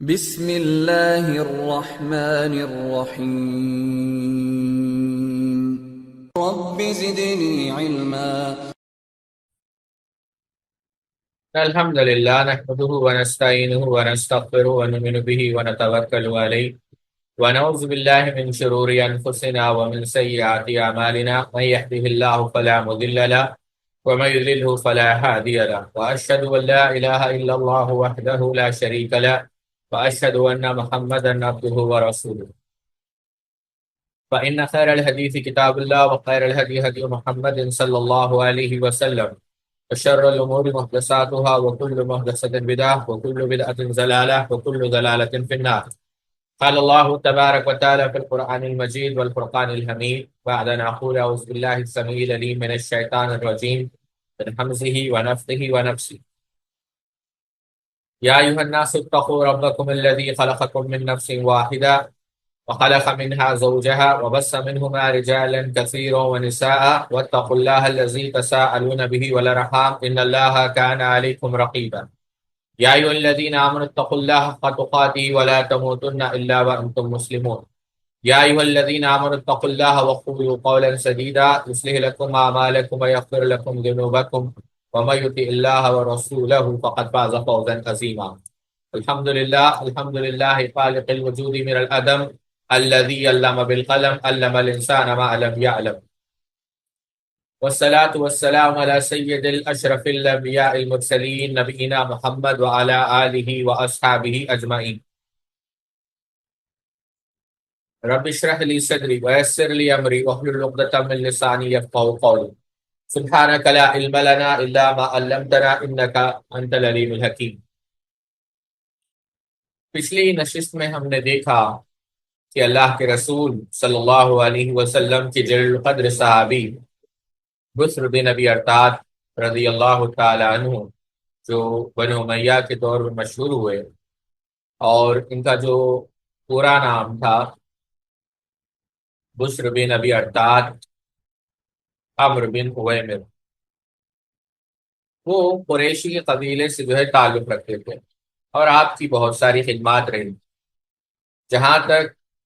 بسم اللہ الرحمن الرحیم رب زدنی علما۔ الحمد لله نحمده ونستعينه ونستغفره ونؤمن به ونتوكل عليه ونعوذ بالله من شرور أنفسنا ومن سيئات أعمالنا من يهده الله فلا مضل له ومن يضلله فلا هادي له وأشهد أن لا إله إلا الله وحده لا شريك له وأشهد أن محمدا عبده ورسوله فإن خير الحديث كتاب الله وخير الهدي هدي محمد صلى الله عليه وسلم وشر الأمور محدثاتها وكل محدثة بدعة وكل بدعة ضلالة وكل ضلالة في النار. قال الله تبارك وتعالى في القرآن المجيد والفرقان الحميد بعد أن أقول أعوذ بالله السميع العليم من الشيطان الرجيم من همزه ونفثه ونفسه. يا أيها الناس اتقوا ربكم الذي خلقكم من نفس واحدة وخلق منها زوجها وبث منهما رجالا كثيرا ونساء واتقوا الله الذي تساءلون به والأرحام إن الله كان عليكم رقيبا. يا أيها الذين آمنوا اتقوا الله حق تقاته ولا تموتن إلا وأنتم مسلمون. يا أيها الذين آمنوا اتقوا الله وقولوا قولا سديدا يصلح لكم أعمالكم ويغفر لكم ذنوبكم ومن يطع الله ورسوله فقد فاز فوزا عظيما. الحمد لله خالق الوجود من العدم الذي علم بالقلم علم الإنسان ما لم يعلم. والصلاة والسلام على سيد الأشرف الأنبياء المرسلين نبينا محمد وعلى آله وأصحابه أجمعين. رب اشرح لي صدري ويسر لي أمري واحلل عقدة من لساني يفقهوا قولي. سبحانك لا علم لنا إلا ما علمتنا إنك أنت العليم الحكيم. پچھلی نشست میں ہم نے دیکھا کہ اللہ کے رسول صلی اللہ علیہ وسلم کے جلیل القدر صحابی بسر بن ابی ارطاد رضی اللہ تعالی عنہ جو بنو امیہ کے دور میں مشہور ہوئے، اور ان کا جو پورا نام تھا بسر بن ابی ارطاد عمرو بن اویمر، وہ قریشی قبیلے سے جو ہے تعلق رکھتے تھے اور آپ کی بہت ساری خدمات رہی۔ جہاں تک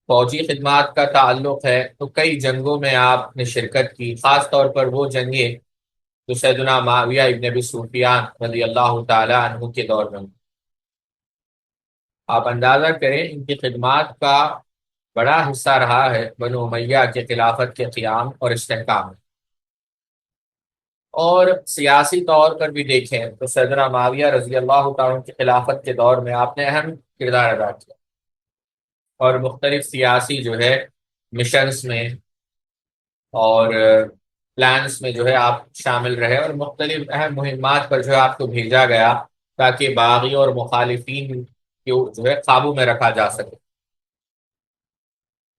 فوجی خدمات کا تعلق ہے تو کئی جنگوں میں آپ نے شرکت کی، خاص طور پر وہ جنگیں جو سیدنا معاویہ ابن ابی سفیان رضی اللہ تعالی عنہ کے دور میں۔ آپ اندازہ کریں ان کی خدمات کا بڑا حصہ رہا ہے بنو امیہ کے خلافت کے قیام اور استحکام۔ اور سیاسی طور پر بھی دیکھیں تو سیدنا معاویہ رضی اللہ تعالیٰ عنہ کی خلافت کے دور میں آپ نے اہم کردار ادا کیا اور مختلف سیاسی جو ہے مشنز میں اور پلانز میں جو ہے آپ شامل رہے، اور مختلف اہم مہمات پر جو ہے آپ کو بھیجا گیا تاکہ باغی اور مخالفین کو جو ہے قابو میں رکھا جا سکے۔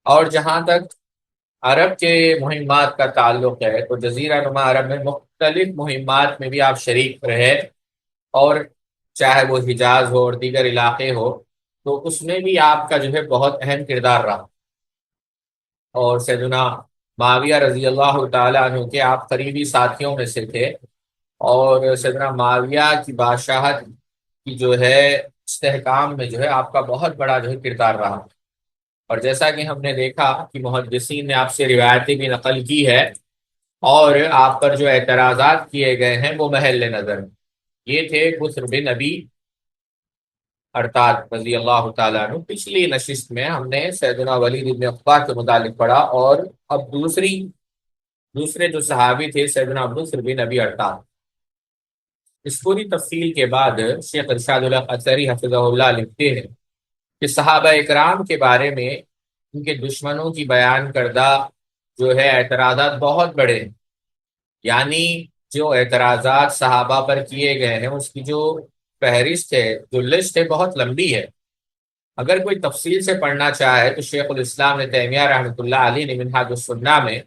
اور جہاں تک عرب کے مہمات کا تعلق ہے تو جزیرہ نما عرب میں مختلف مہمات میں بھی آپ شریک رہے، اور چاہے وہ حجاز ہو اور دیگر علاقے ہو تو اس میں بھی آپ کا جو ہے بہت اہم کردار رہا۔ اور سیدنا معاویہ رضی اللہ تعالیٰ عنہ کے آپ قریبی ساتھیوں میں سے تھے، اور سیدنا معاویہ کی بادشاہت کی جو ہے استحکام میں جو ہے آپ کا بہت بڑا جو ہے کردار رہا۔ اور جیسا کہ ہم نے دیکھا کہ محدثین نے آپ سے روایتیں بھی نقل کی ہے، اور آپ پر جو اعتراضات کیے گئے ہیں وہ محل نظر ہیں۔ یہ تھے بسر بن ابی ارطاد رضی اللہ تعالیٰ عنہ۔ پچھلی نشست میں ہم نے سیدنا ولید بن عقبہ کے متعلق پڑھا، اور اب دوسرے جو صحابی تھے سیدنا بسر بن ابی ارطاد۔ اس پوری تفصیل کے بعد شیخ ارشاد الحق اثری حفظہ اللہ لکھتے ہیں کہ صحابہ اکرام کے بارے میں ان کے دشمنوں کی بیان کردہ جو ہے اعتراضات بہت بڑے ہیں، یعنی جو اعتراضات صحابہ پر کیے گئے ہیں اس کی جو فہرست ہے، جو لسٹ ہے، بہت لمبی ہے۔ اگر کوئی تفصیل سے پڑھنا چاہے تو شیخ الاسلام ابن تیمیہ رحمۃ اللہ علیہ نے منہاج السنہ میں،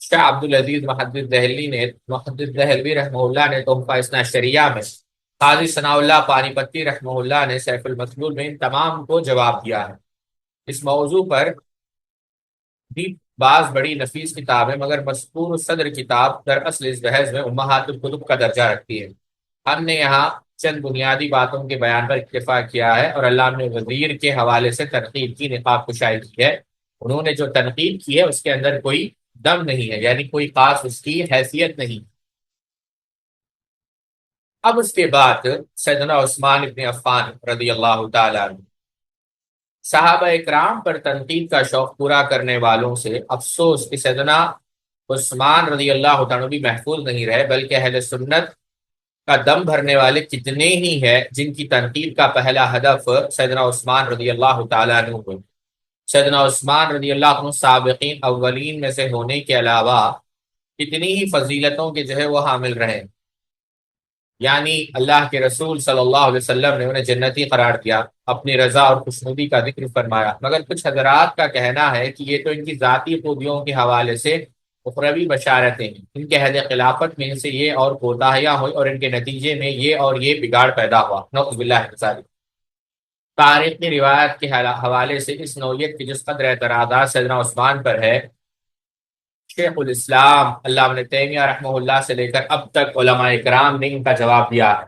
شاہ عبدالعزیز محدث دہلوی رحمہ اللہ نے تحفہ اثنا عشریہ میں، قاضی ثناء اللہ پانی پتی رحمہ اللہ نے سیف المسلول میں ان تمام کو جواب دیا ہے۔ اس موضوع پر بھی بعض بڑی نفیس کتابیں، مگر مذکور صدر کتاب دراصل اس بحث میں امہات الکتب کا درجہ رکھتی ہے۔ ہم نے یہاں چند بنیادی باتوں کے بیان پر اکتفا کیا ہے، اور علامہ نے وزیر کے حوالے سے تنقید کی، نقاب کشائی کی ہے۔ انہوں نے جو تنقید کی ہے اس کے اندر کوئی دم نہیں ہے، یعنی کوئی خاص اس کی حیثیت نہیں۔ اب اس کے بعد سیدنا عثمان ابن عفان رضی اللہ تعالیٰ عنہ، صحابہ اکرام پر تنقید کا شوق پورا کرنے والوں سے افسوس کہ سیدنا عثمان رضی اللہ تعالیٰ بھی محفوظ نہیں رہے، بلکہ اہل سنت کا دم بھرنے والے کتنے ہی ہیں جن کی تنقید کا پہلا ہدف سیدنا عثمان رضی اللہ تعالیٰ عنہ ہوئی۔ سیدنا عثمان رضی اللہ عنہ سابقین اولین میں سے ہونے کے علاوہ کتنی ہی فضیلتوں کے جو ہے وہ حامل رہے، یعنی اللہ کے رسول صلی اللہ علیہ وسلم نے انہیں جنتی قرار دیا، اپنی رضا اور خوشنودی کا ذکر فرمایا۔ مگر کچھ حضرات کا کہنا ہے کہ یہ تو ان کی ذاتی خوبیوں کے حوالے سے اخروی بشارتیں ہیں، ان کے عہد خلافت میں ان سے یہ اور کوتاہیاں ہوئی اور ان کے نتیجے میں یہ اور یہ بگاڑ پیدا ہوا، نعوذ باللہ من ذالک۔ تاریخی روایت کے حوالے سے اس نوعیت کی جس قدر اعتراضات سیدنا عثمان پر ہے، شیخ الاسلام علامہ ابن تیمیہ رحمہ اللہ سے لے کر اب تک علماء اکرام نے ان کا جواب دیا ہے،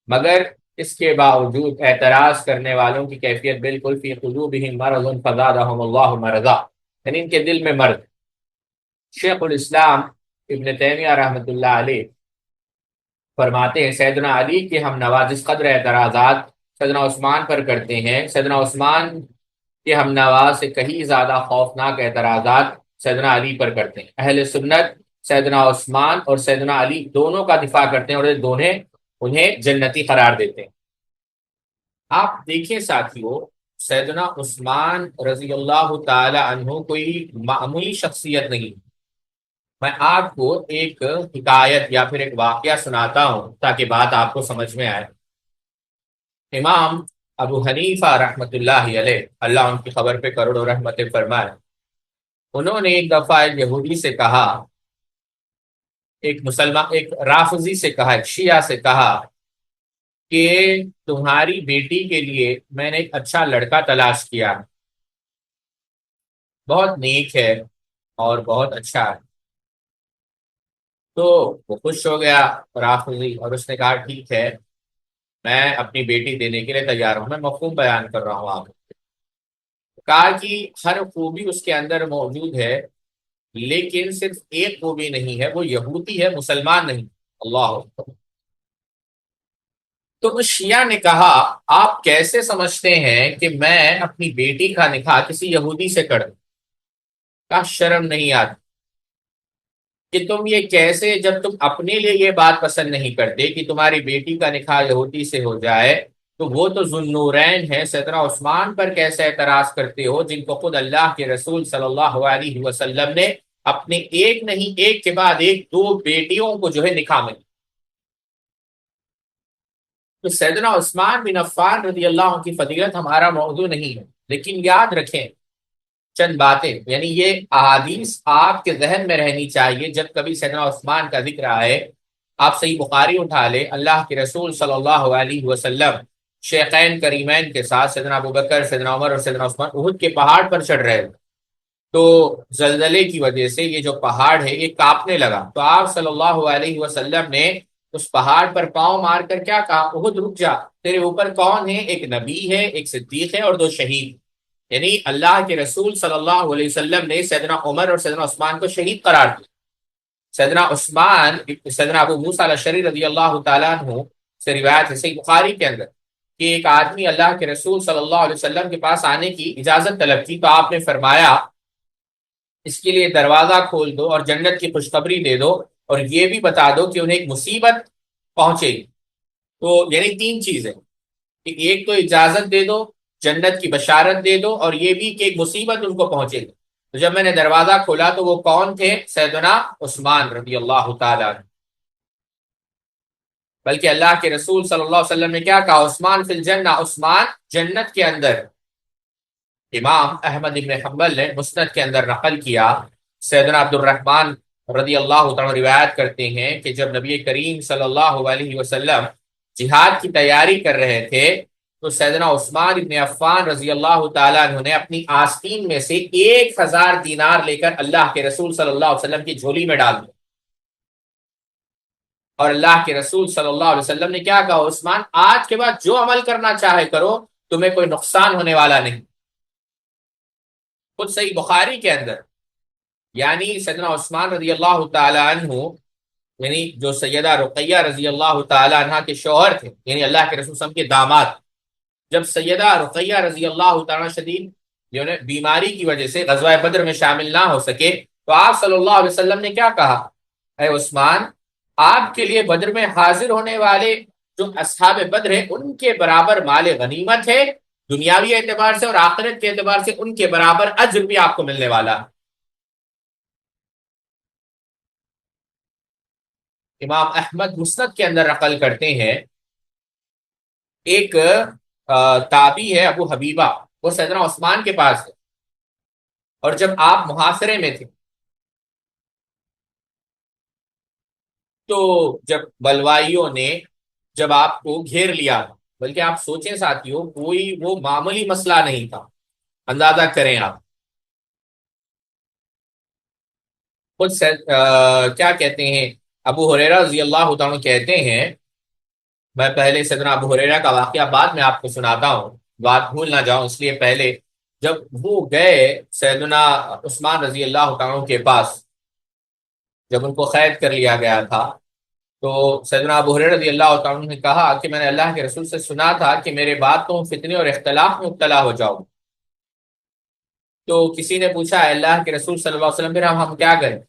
مگر اس کے باوجود اعتراض کرنے والوں کی کیفیت بالکل فی قلوبہم مرض فزادہم اللہ مرضا، یعنی ان کے دل میں مرض۔ شیخ الاسلام ابن تیمیہ رحمۃ اللہ علیہ فرماتے ہیں سیدنا علی کے ہم نوا جس قدر اعتراضات سیدنا عثمان پر کرتے ہیں، سیدنا عثمان کے ہم نوا سے کہیں زیادہ خوفناک اعتراضات سیدنا علی پر کرتے ہیں۔ اہل سنت سیدنا عثمان اور سیدنا علی دونوں کا دفاع کرتے ہیں اور دونوں انہیں جنتی قرار دیتے ہیں۔ آپ دیکھیں ساتھیو، سیدنا عثمان رضی اللہ تعالی عنہ کوئی معمولی شخصیت نہیں۔ میں آپ کو ایک حکایت یا پھر ایک واقعہ سناتا ہوں تاکہ بات آپ کو سمجھ میں آئے۔ امام ابو حنیفہ رحمۃ اللہ علیہ، اللہ ان کی خبر پہ کروڑوں رحمتیں فرمائے، انہوں نے ایک دفعہ ایک یہودی سے کہا، ایک رافضی سے کہا، ایک شیعہ سے کہا کہ تمہاری بیٹی کے لیے میں نے ایک اچھا لڑکا تلاش کیا، بہت نیک ہے اور بہت اچھا ہے۔ تو وہ خوش ہو گیا رافضی، اور اس نے کہا ٹھیک ہے، میں اپنی بیٹی دینے کے لیے تیار ہوں، میں مفہوم بیان کر رہا ہوں آپ کو۔ کہا کہ ہر خوبی اس کے اندر موجود ہے، لیکن صرف ایک خوبی نہیں ہے، وہ یہودی ہے، مسلمان نہیں۔ اللہ اکبر۔ تو اس شیعہ نے کہا آپ کیسے سمجھتے ہیں کہ میں اپنی بیٹی کا نکاح کسی یہودی سے کروں؟ کہا شرم نہیں آتی کہ تم یہ کیسے، جب تم اپنے لیے یہ بات پسند نہیں کرتے کہ تمہاری بیٹی کا نکاح یہودی سے ہو جائے، تو وہ تو ذو النورین ہے، سیدنا عثمان پر کیسے اعتراض کرتے ہو جن کو خود اللہ کے رسول صلی اللہ علیہ وسلم نے اپنے ایک نہیں ایک کے بعد ایک دو بیٹیوں کو جو ہے نکاح میں۔ تو سیدنا عثمان بن عفان رضی اللہ عنہ کی فضیلت ہمارا موضوع نہیں ہے، لیکن یاد رکھیں چند باتیں، یعنی یہ احادیث آپ کے ذہن میں رہنی چاہیے جب کبھی سیدنا عثمان کا ذکر آئے۔ آپ صحیح بخاری اٹھا لیں، اللہ کے رسول صلی اللہ علیہ وسلم شیخین کریمین کے ساتھ سیدنا ابوبکر، سیدنا عمر اور سیدنا عثمان احد کے پہاڑ پر چڑھ رہے تھے، تو زلزلے کی وجہ سے یہ جو پہاڑ ہے یہ کانپنے لگا، تو آپ صلی اللہ علیہ وسلم نے اس پہاڑ پر پاؤں مار کر کیا کہا، احد رک جا، تیرے اوپر کون ہے؟ ایک نبی ہے، ایک صدیق ہے اور دو شہید۔ یعنی اللہ کے رسول صلی اللہ علیہ وسلم نے سیدنا عمر اور سیدنا عثمان کو شہید قرار دیا۔ سیدنا عثمان، سیدنا ابو موسیٰ الاشعری رضی اللہ تعالیٰ عنہ سے روایت ہے صحیح بخاری کے اندر کہ ایک آدمی اللہ کے رسول صلی اللہ علیہ وسلم کے پاس آنے کی اجازت طلب کی، تو آپ نے فرمایا اس کے لیے دروازہ کھول دو اور جنت کی خوشخبری دے دو، اور یہ بھی بتا دو کہ انہیں ایک مصیبت پہنچے گی۔ تو یعنی تین چیزیں، کہ ایک تو اجازت دے دو، جنت کی بشارت دے دو، اور یہ بھی کہ ایک مصیبت ان کو پہنچے گی۔ تو جب میں نے دروازہ کھولا تو وہ کون تھے؟ سیدنا عثمان رضی اللہ تعالیٰ عنہ۔ بلکہ اللہ کے رسول صلی اللہ علیہ وسلم نے کیا کہا؟ عثمان فی الجنہ، عثمان جنت کے اندر۔ امام احمد ابن حنبل نے مسند کے اندر نقل کیا، سیدنا عبد الرحمن رضی اللہ تعالیٰ روایت کرتے ہیں کہ جب نبی کریم صلی اللہ علیہ وسلم جہاد کی تیاری کر رہے تھے تو سیدنا عثمان ابن عفان رضی اللہ تعالیٰ عنہ نے اپنی آستین میں سے 1000 دینار لے کر اللہ کے رسول صلی اللہ علیہ وسلم کی جھولی میں ڈال دیا۔ اور اللہ کے رسول صلی اللہ علیہ وسلم نے کیا کہا؟ عثمان آج کے بعد جو عمل کرنا چاہے کرو، تمہیں کوئی نقصان ہونے والا نہیں۔ خود صحیح بخاری کے اندر، یعنی سیدنا عثمان رضی اللہ تعالی عنہ، یعنی جو سیدہ رقیہ رضی اللہ تعالی عنہ کے شوہر تھے، یعنی اللہ کے رسول صلی اللہ علیہ وسلم کے داماد، جب سیدہ رقیہ رضی اللہ تعالی شدید جو ہے بیماری کی وجہ سے غزوہ بدر میں شامل نہ ہو سکے، تو آپ صلی اللہ علیہ وسلم نے کیا کہا؟ اے عثمان، آپ کے لیے بدر میں حاضر ہونے والے جو اصحاب بدر ہیں ان کے برابر مال غنیمت ہے، دنیاوی اعتبار سے اور آخرت کے اعتبار سے ان کے برابر اجر بھی آپ کو ملنے والا۔ امام احمد مسند کے اندر نقل کرتے ہیں، ایک تابعی ہے ابو حبیبہ، وہ سیدنا عثمان کے پاس ہے، اور جب آپ محاصرے میں تھے تو جب بلوائیوں نے جب آپ کو گھیر لیا، بلکہ آپ سوچیں ساتھیوں، کوئی وہ معمولی مسئلہ نہیں تھا، اندازہ کریں آپ خود کیا کہتے ہیں، ابو ہریرہ رضی اللہ تعالیٰ کہتے ہیں، میں پہلے سیدنا ابو ہریرہ کا واقعہ بعد میں آپ کو سناتا ہوں، بات بھول نہ جاؤں اس لیے پہلے، جب وہ گئے سیدنا عثمان رضی اللہ تعالیٰ کے پاس، جب ان کو قید کر لیا گیا تھا، تو سیدنا ابو ہریرہ رضی اللہ تعالیٰ نے کہا کہ میں نے اللہ کے رسول سے سنا تھا کہ میرے بعد تم فتنے اور اختلاف میں مبتلا ہو جاؤ۔ تو کسی نے پوچھا ہے اللہ کے رسول صلی اللہ علیہ وسلم، پھر ہم کیا کریں؟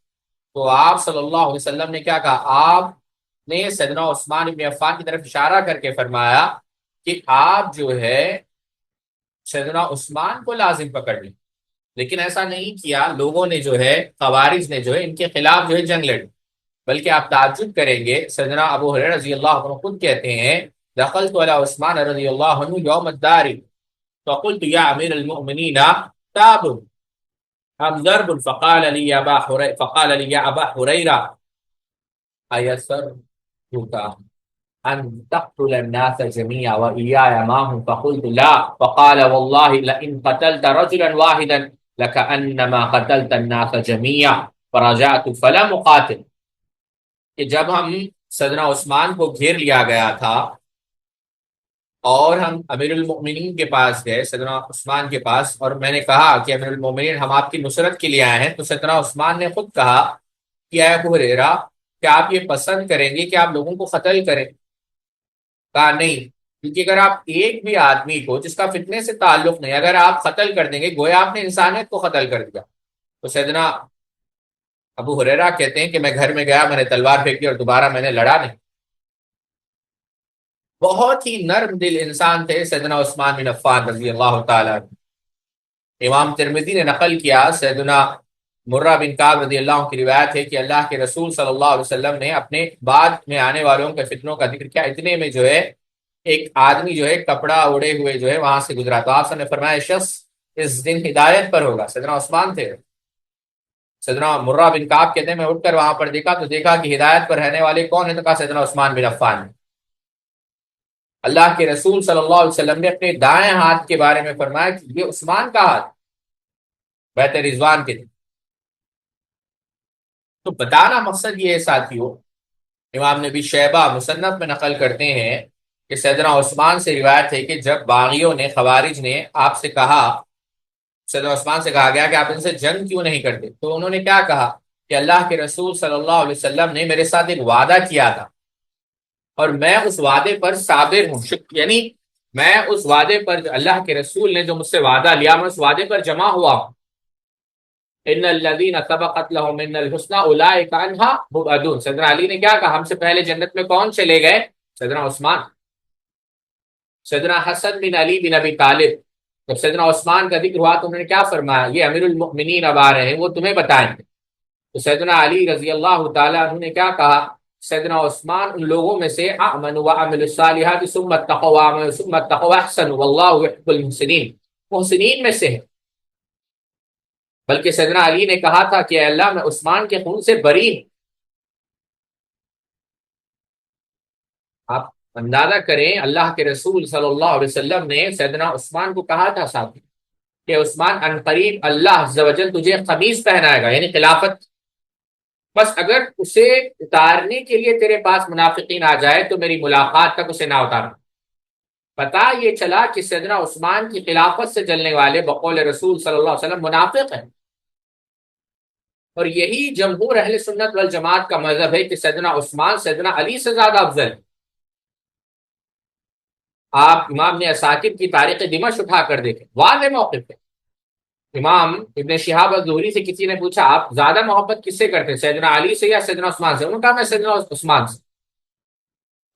تو آپ صلی اللہ علیہ وسلم نے کیا کہا؟ آپ نے سیدنا عثمان بن عفان کی طرف اشارہ کر کے فرمایا کہ آپ جو ہے سیدنا عثمان کو لازم پکڑ لیں، لیکن ایسا نہیں کیا، لوگوں نے جو ہے، خوارج نے جو ہے ان کے خلاف جو ہے جنگ لڑی، بلکہ آپ تعجب کریں گے، سیدنا ابو ہریرہ رضی اللہ عنہ خود کہتے ہیں دخلت علی عثمان رضی اللہ عنہ یوم الدار فقلت یا امیر المؤمنین تاب ام ضرب فقال لي يا ابا هريره ايسرك ان تقتل الناس جميعا واياي معهم؟ فقلت لا، فقال والله لئن قتلت رجلا واحدا لكأنما قتلت الناس جميعا، فرجعت فلم اقاتل۔ کہ جب ہم سیدنا عثمان کو گھیر لیا گیا تھا اور ہم امیر المؤمنین کے پاس گئے، سیدنا عثمان کے پاس، اور میں نے کہا کہ امیر المؤمنین ہم آپ کی نصرت کے لیے آئے ہیں، تو سیدنا عثمان نے خود کہا کہ اے ابو ہریرہ، کیا آپ یہ پسند کریں گے کہ آپ لوگوں کو قتل کریں؟ کہا نہیں، کیونکہ اگر آپ ایک بھی آدمی کو جس کا فتنے سے تعلق نہیں، اگر آپ قتل کر دیں گے گویا آپ نے انسانیت کو قتل کر دیا۔ تو سیدنا ابو ہریرہ کہتے ہیں کہ میں گھر میں گیا، میں نے تلوار پھینک دی اور دوبارہ میں نے لڑا نہیں۔ بہت ہی نرم دل انسان تھے سیدنا عثمان بن عفان رضی اللہ تعالیٰ عنہ۔ امام ترمذی نے نقل کیا، سیدنا مرہ بن کعب رضی اللہ عنہ کی روایت ہے کہ اللہ کے رسول صلی اللہ علیہ وسلم نے اپنے بعد میں آنے والوں کے فتنوں کا ذکر کیا، اتنے میں جو ہے ایک آدمی جو ہے کپڑا اڑے ہوئے جو ہے وہاں سے گزرا، تو آپ نے فرمایا شخص اس دن ہدایت پر ہوگا، سیدنا عثمان تھے۔ سیدنا مرہ بن کعب کہتے ہیں میں اٹھ کر وہاں پر دیکھا تو دیکھا کہ ہدایت پر رہنے والے کون ہیں، تو کہا سیدنا عثمان بن عفان۔ اللہ کے رسول صلی اللہ علیہ وسلم نے اپنے دائیں ہاتھ کے بارے میں فرمایا کہ یہ عثمان کا ہاتھ بیت رضوان کے دن۔ تو بتانا مقصد یہ ہے ساتھیوں، امام نبی شیبہ مصنف میں نقل کرتے ہیں کہ سیدنا عثمان سے روایت ہے کہ جب باغیوں نے، خوارج نے آپ سے کہا، سیدنا عثمان سے کہا گیا کہ آپ ان سے جنگ کیوں نہیں کرتے، تو انہوں نے کیا کہا کہ اللہ کے رسول صلی اللہ علیہ وسلم نے میرے ساتھ ایک وعدہ کیا تھا اور میں اس وعدے پر صابر ہوں، یعنی میں اس وعدے پر، اللہ کے رسول نے جو مجھ سے وعدہ لیا، میں اس وعدے پر جمع ہوا ہوں۔ ان الذین سبقت لهم من الحسنى اولئک عنہا مبعدون۔ سیدنا علی نے کیا کہا، ہم سے پہلے جنت میں کون چلے گئے؟ سیدنا عثمان۔ سیدنا حسن بن علی بن ابی طالب، جب سیدنا عثمان کا ذکر ہوا تو انہوں نے کیا فرمایا، یہ امیر المؤمنین اب آ رہے ہیں، وہ تمہیں بتائیں گے۔ تو سیدنا علی رضی اللہ تعالیٰ عنہ نے کیا کہا، سیدنا عثمان ان لوگوں میں سے آمنوا وعملوا الصالحات ثم اتقوا احسنوا واللہ يحب المحسنین، محسنین میں سے ہے۔ بلکہ سیدنا علی نے کہا تھا کہ اے اللہ میں عثمان کے خون سے بری ہوں۔ آپ اندازہ کریں، اللہ کے رسول صلی اللہ علیہ وسلم نے سیدنا عثمان کو کہا تھا ساتھ کہ عثمان عنقریب اللہ عز و جل تجھے قمیص پہنائے گا، یعنی خلافت بس اگر اسے اتارنے کے لیے تیرے پاس منافقین آ جائے تو میری ملاقات تک اسے نہ اتارنا۔ پتا یہ چلا کہ سیدنا عثمان کی خلافت سے جلنے والے بقول رسول صلی اللہ علیہ وسلم منافق ہیں، اور یہی جمہور اہل سنت والجماعت کا مذہب ہے کہ سیدنا عثمان سیدنا علی سے زیادہ افضل ہے۔ آپ امام نے اساکر کی تاریخ دمشق اٹھا کر دیکھیں، واضح موقف ہے۔ امام ابن شہاب الزہری سے کسی نے پوچھا آپ زیادہ محبت کس سے کرتے ہیں، سیدنا علی سے یا سیدنا عثمان سے؟ انہوں نے کہا میں سیدنا عثمان سے،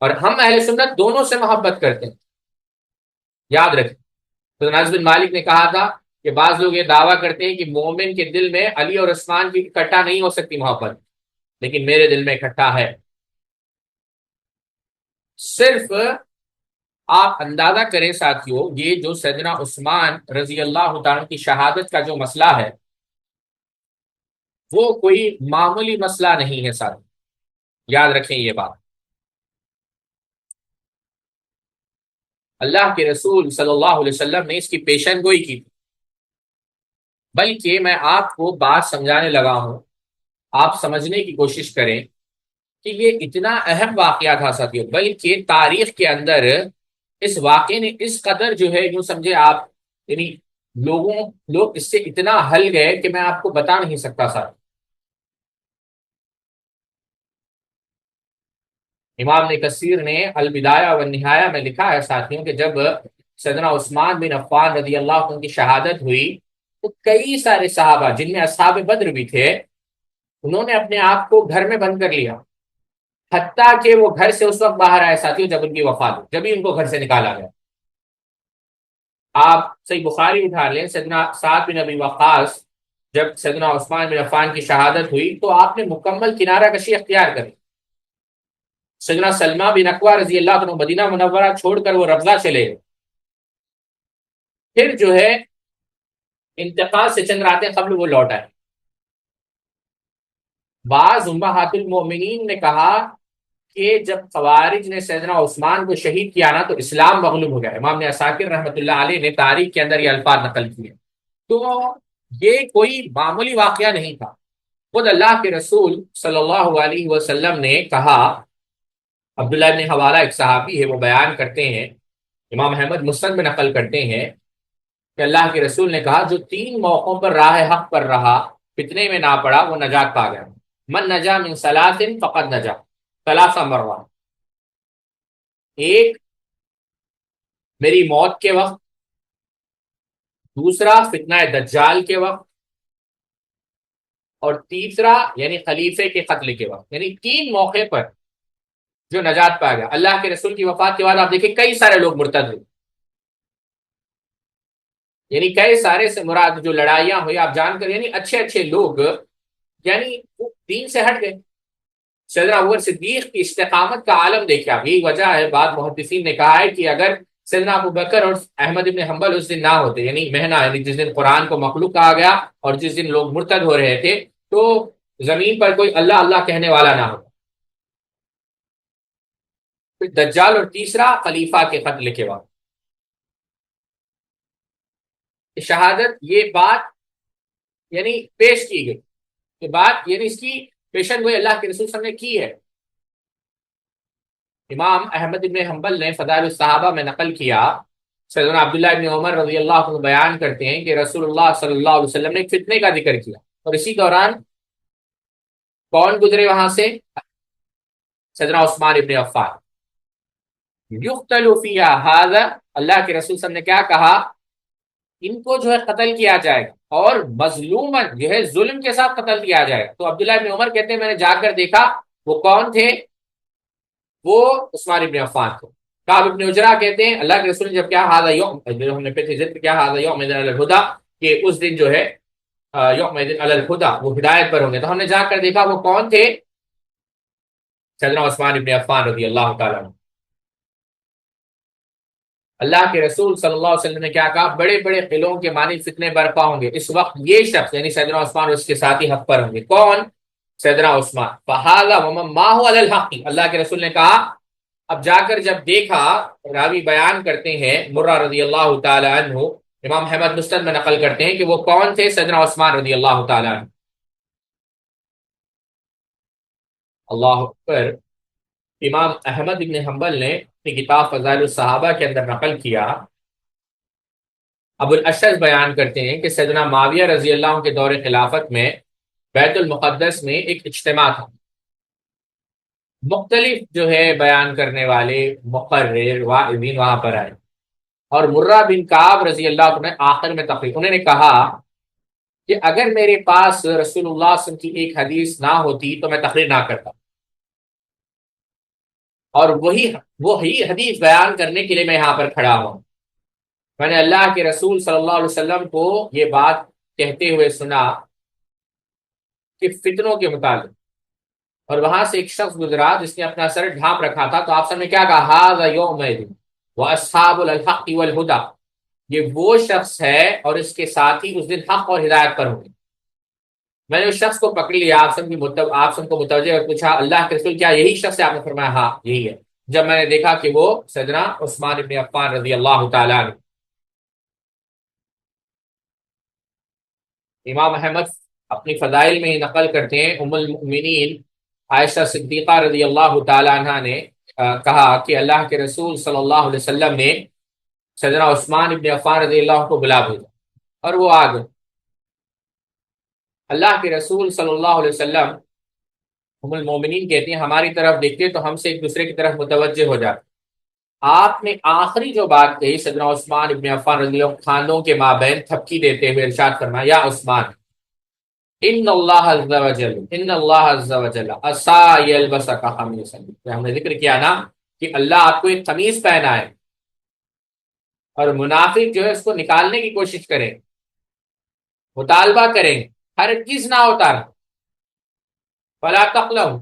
اور ہم اہل سنت دونوں سے محبت کرتے ہیں۔ یاد رکھیں، تو انس بن مالک نے کہا تھا کہ بعض لوگ یہ دعویٰ کرتے ہیں کہ مومن کے دل میں علی اور عثمان کی اکٹھا نہیں ہو سکتی محبت، لیکن میرے دل میں اکٹھا ہے۔ صرف آپ اندازہ کریں ساتھیوں، یہ جو سیدنا عثمان رضی اللہ تعالیٰ کی شہادت کا جو مسئلہ ہے وہ کوئی معمولی مسئلہ نہیں ہے ساتھ، یاد رکھیں یہ بات۔ اللہ کے رسول صلی اللہ علیہ وسلم نے اس کی پیشن گوئی کی، بلکہ میں آپ کو بات سمجھانے لگا ہوں، آپ سمجھنے کی کوشش کریں کہ یہ اتنا اہم واقعہ تھا ساتھیوں، بلکہ تاریخ کے اندر اس واقعے نے اس قدر جو ہے یوں سمجھے آپ، یعنی لوگ اس سے اتنا ہل گئے کہ میں آپ کو بتا نہیں سکتا ساتھ۔ امام نے کثیر نے البدایہ والنہایہ میں لکھا ہے ساتھیوں کہ جب سیدنا عثمان بن عفان رضی اللہ عنہ کی شہادت ہوئی تو کئی سارے صحابہ جن میں اصحاب بدر بھی تھے انہوں نے اپنے آپ کو گھر میں بند کر لیا، حتیٰ کہ وہ گھر سے اس وقت باہر آئے ساتھیوں جب ان کی وفات ہوئی، جب ہی ان کو گھر سے نکالا گیا۔ آپ صحیح بخاری اٹھا لیں، سیدنا سعد بن ابی وقاص جب سیدنا عثمان بن عفان کی شہادت ہوئی تو آپ نے مکمل کنارہ کشی اختیار کری۔ سیدنا سلمہ بن اکوع رضی اللہ عنہ مدینہ منورہ چھوڑ کر وہ ربضہ چلے گئے، پھر جو ہے انتقال سے چند راتیں قبل وہ لوٹ آئے۔ بعض امہات المؤمنین نے کہا کہ جب خوارج نے سیدنا عثمان کو شہید کیا نا تو اسلام مغلوب ہو گیا۔ امام نے اساکر رحمۃ اللہ علیہ نے تاریخ کے اندر یہ الفاظ نقل کیے۔ تو یہ کوئی معمولی واقعہ نہیں تھا، خود اللہ کے رسول صلی اللہ علیہ وسلم نے کہا، عبداللہ ابن حوالہ ایک صحابی ہے وہ بیان کرتے ہیں، امام احمد مسند میں نقل کرتے ہیں کہ اللہ کے رسول نے کہا جو 3 موقعوں پر راہ حق پر رہا، فتنے میں نہ پڑا، وہ نجات پا گیا۔ من نجا من ثلاث فقد نجا، 3 مرات، ایک میری موت کے وقت، دوسرا فتنہ دجال کے وقت، اور تیسرا یعنی خلیفے کے قتل کے وقت، یعنی 3 موقع پر جو نجات پا گیا۔ اللہ کے رسول کی وفات کے بعد آپ دیکھیں کئی سارے لوگ مرتد ہوئے، یعنی کئی سارے سے مراد جو لڑائیاں ہوئی آپ جان کر، یعنی اچھے لوگ یعنی وہ دین سے ہٹ گئے۔ سیدنا ابو بکر صدیق کی استقامت کا عالم دیکھیں آپ، یہی وجہ ہے، بعض محدثین نے کہا ہے کہ اگر سیدنا ابو بکر اور احمد ابن حنبل اس دن نہ ہوتے، یعنی مہینہ یعنی جس دن قرآن کو مخلوق کہا گیا اور جس دن لوگ مرتد ہو رہے تھے، تو زمین پر کوئی اللہ اللہ کہنے والا نہ ہوتا۔ پھر دجال، اور تیسرا خلیفہ کے قتل کے وقت شہادت، یہ بات یعنی پیش کی گئی، یہ بات یعنی اس کی پیشن گوئی اللہ کے رسول صلی اللہ علیہ وسلم نے کی ہے۔ امام احمد بن حنبل نے فضائل الصحابہ میں نقل کیا، سیدنا عبداللہ بن عمر رضی اللہ عنہ بیان کرتے ہیں کہ رسول اللہ صلی اللہ علیہ وسلم نے فتنے کا ذکر کیا، اور اسی دوران کون گزرے وہاں سے؟ سیدنا عثمان ابن عفان۔ یقتل فیہا ھذا، اللہ کے رسول صلی اللہ علیہ وسلم نے کیا کہا؟ ان کو جو ہے قتل کیا جائے گا، اور مظلومن جو ہے ظلم کے ساتھ قتل کیا جائے گا۔ تو عبداللہ بن عمر کہتے ہیں میں نے جا کر دیکھا، وہ کون تھے؟ وہ عثمان ابن عفان تھے۔ کعب ابن عجرہ کہتے ہیں اللہ کے رسول نے جب کیا ھذا یوم، جو ہم نے پہلے ذکر کیا ھذا یوم علی الہدی، کہ اس دن جو ہے یوم علی الہدی، وہ ہدایت پر ہوں گے، تو ہم نے جا کر دیکھا وہ کون تھے؟ سیدنا عثمان ابن عفان رضی اللہ تعالیٰ عنہ۔ اللہ کے رسول صلی اللہ علیہ وسلم نے کیا کہا؟ بڑے بڑے قلعوں کے مانند فتنے برپا ہوں گے، اس وقت یہ شخص یعنی سیدنا عثمان اور اس کے ساتھی حق پر ہوں گے۔ کون؟ سیدنا عثمان۔ فَهَذَا وَمَن مَّعَهُ عَلَى الْحَقِّ، اللہ کے رسول نے کہا اب جا کر جب دیکھا، راوی بیان کرتے ہیں مرہ رضی اللہ تعالی عنہ، امام احمد مسند میں نقل کرتے ہیں کہ وہ کون تھے؟ سیدنا عثمان رضی اللہ تعالی عنہ۔ اللہ اکبر۔ امام احمد بن حنبل نے اپنی کتاب فضائل الصحابہ کے اندر نقل کیا، ابو الاشعث بیان کرتے ہیں کہ سیدنا معاویہ رضی اللہ عنہ کے دور خلافت میں بیت المقدس میں ایک اجتماع تھا۔ مختلف جو ہے بیان کرنے والے مقرر واعظین وہاں پر آئے، اور مرہ بن کعب رضی اللہ عنہ نے آخر میں تقریر، انہوں نے کہا کہ اگر میرے پاس رسول اللہ صلی اللہ علیہ وسلم کی ایک حدیث نہ ہوتی تو میں تقریر نہ کرتا، اور وہی حدیث بیان کرنے کے لیے میں یہاں پر کھڑا ہوں۔ میں نے اللہ کے رسول صلی اللہ علیہ وسلم کو یہ بات کہتے ہوئے سنا کہ فتنوں کے متعلق، اور وہاں سے ایک شخص گزرا جس نے اپنا سر ڈھانپ رکھا تھا، تو آپ سب نے کیا کہا؟ ھذا یومئذ واصحاب الحق والہدی، یہ وہ شخص ہے اور اس کے ساتھی اس دن حق اور ہدایت پر ہوں گے۔ میں نے اس شخص کو پکڑ لیا، آپ سب کو متوجہ اور پوچھا اللہ کے رسول کیا یہی شخص ہے؟ آپ نے فرمایا ہاں یہی ہے۔ جب میں نے دیکھا کہ وہ سیدنا عثمان بن عفان رضی اللہ تعالیٰ عنہ۔ امام احمد اپنی فضائل میں ہی نقل کرتے ہیں، ام المؤمنین عائشہ صدیقہ رضی اللہ تعالیٰ عنہ نے کہا کہ اللہ کے رسول صلی اللہ علیہ وسلم نے سیدنا عثمان بن عفان رضی اللہ عنہ کو بلا بھیجا اور وہ آ گئے۔ اللہ کے رسول صلی اللہ علیہ وسلم، ام المومنین کہتے ہیں، ہماری طرف دیکھتے تو ہم سے ایک دوسرے کی طرف متوجہ ہو جاتے۔ آپ نے آخری جو بات کہی سیدنا عثمان ابن عفان رضی اللہ عنہ خاندوں کے مابین تھپکی دیتے ہوئے ارشاد فرمایا، یا عثمان ان اللہ عز وجل عسا یلبسک قمیصا، ہم نے ذکر کیا نا کہ اللہ آپ کو ایک قمیص پہنا ہے، اور منافق جو ہے اس کو نکالنے کی کوشش کریں، مطالبہ کریں، ہرگز نہ اتار، فلا تقلعوا،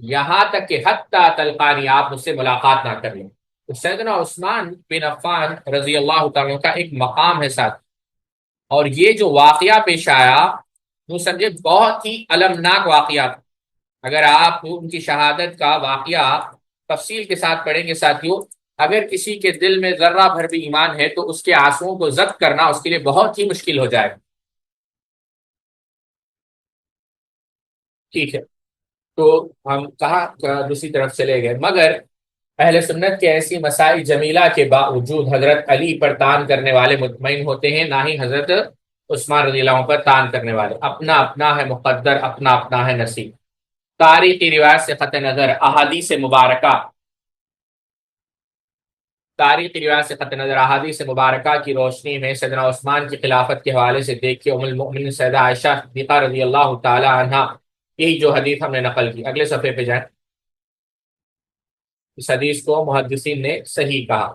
یہاں تک کہ حتی تلقانی، آپ مجھ سے ملاقات نہ کر لیں۔ تو سیدنا عثمان بن عفان رضی اللہ تعالیٰ کا ایک مقام ہے ساتھ، اور یہ جو واقعہ پیش آیا وہ سمجھے بہت ہی المناک واقعہ تھا۔ اگر آپ ان کی شہادت کا واقعہ تفصیل کے ساتھ پڑھیں گے ساتھیوں، اگر کسی کے دل میں ذرہ بھر بھی ایمان ہے تو اس کے آنسوؤں کو ضبط کرنا اس کے لیے بہت ہی مشکل ہو جائے گا۔ ٹھیک ہے، تو ہم کہاں دوسری طرف چلے گئے، مگر اہل سنت کے ایسی مسائل جمیلہ کے باوجود حضرت علی پر تان کرنے والے مطمئن ہوتے ہیں، نہ ہی حضرت عثمان رضی اللہ عنہ پر تان کرنے والے۔ اپنا اپنا ہے مقدر، اپنا اپنا ہے نصیب۔ تاریخی روایت سے قطع نظر، احادیث مبارکہ، تاریخی روایت سے قطع نظر احادیث مبارکہ کی روشنی میں سیدنا عثمان کی خلافت کے حوالے سے دیکھ کے ام المؤمنین سیدہ عائشہ صدیقہ رضی اللہ تعالی عنہا، یہی جو حدیث ہم نے نقل کی، اگلے صفحے پہ جائیں، اس حدیث کو محدثین نے صحیح کہا۔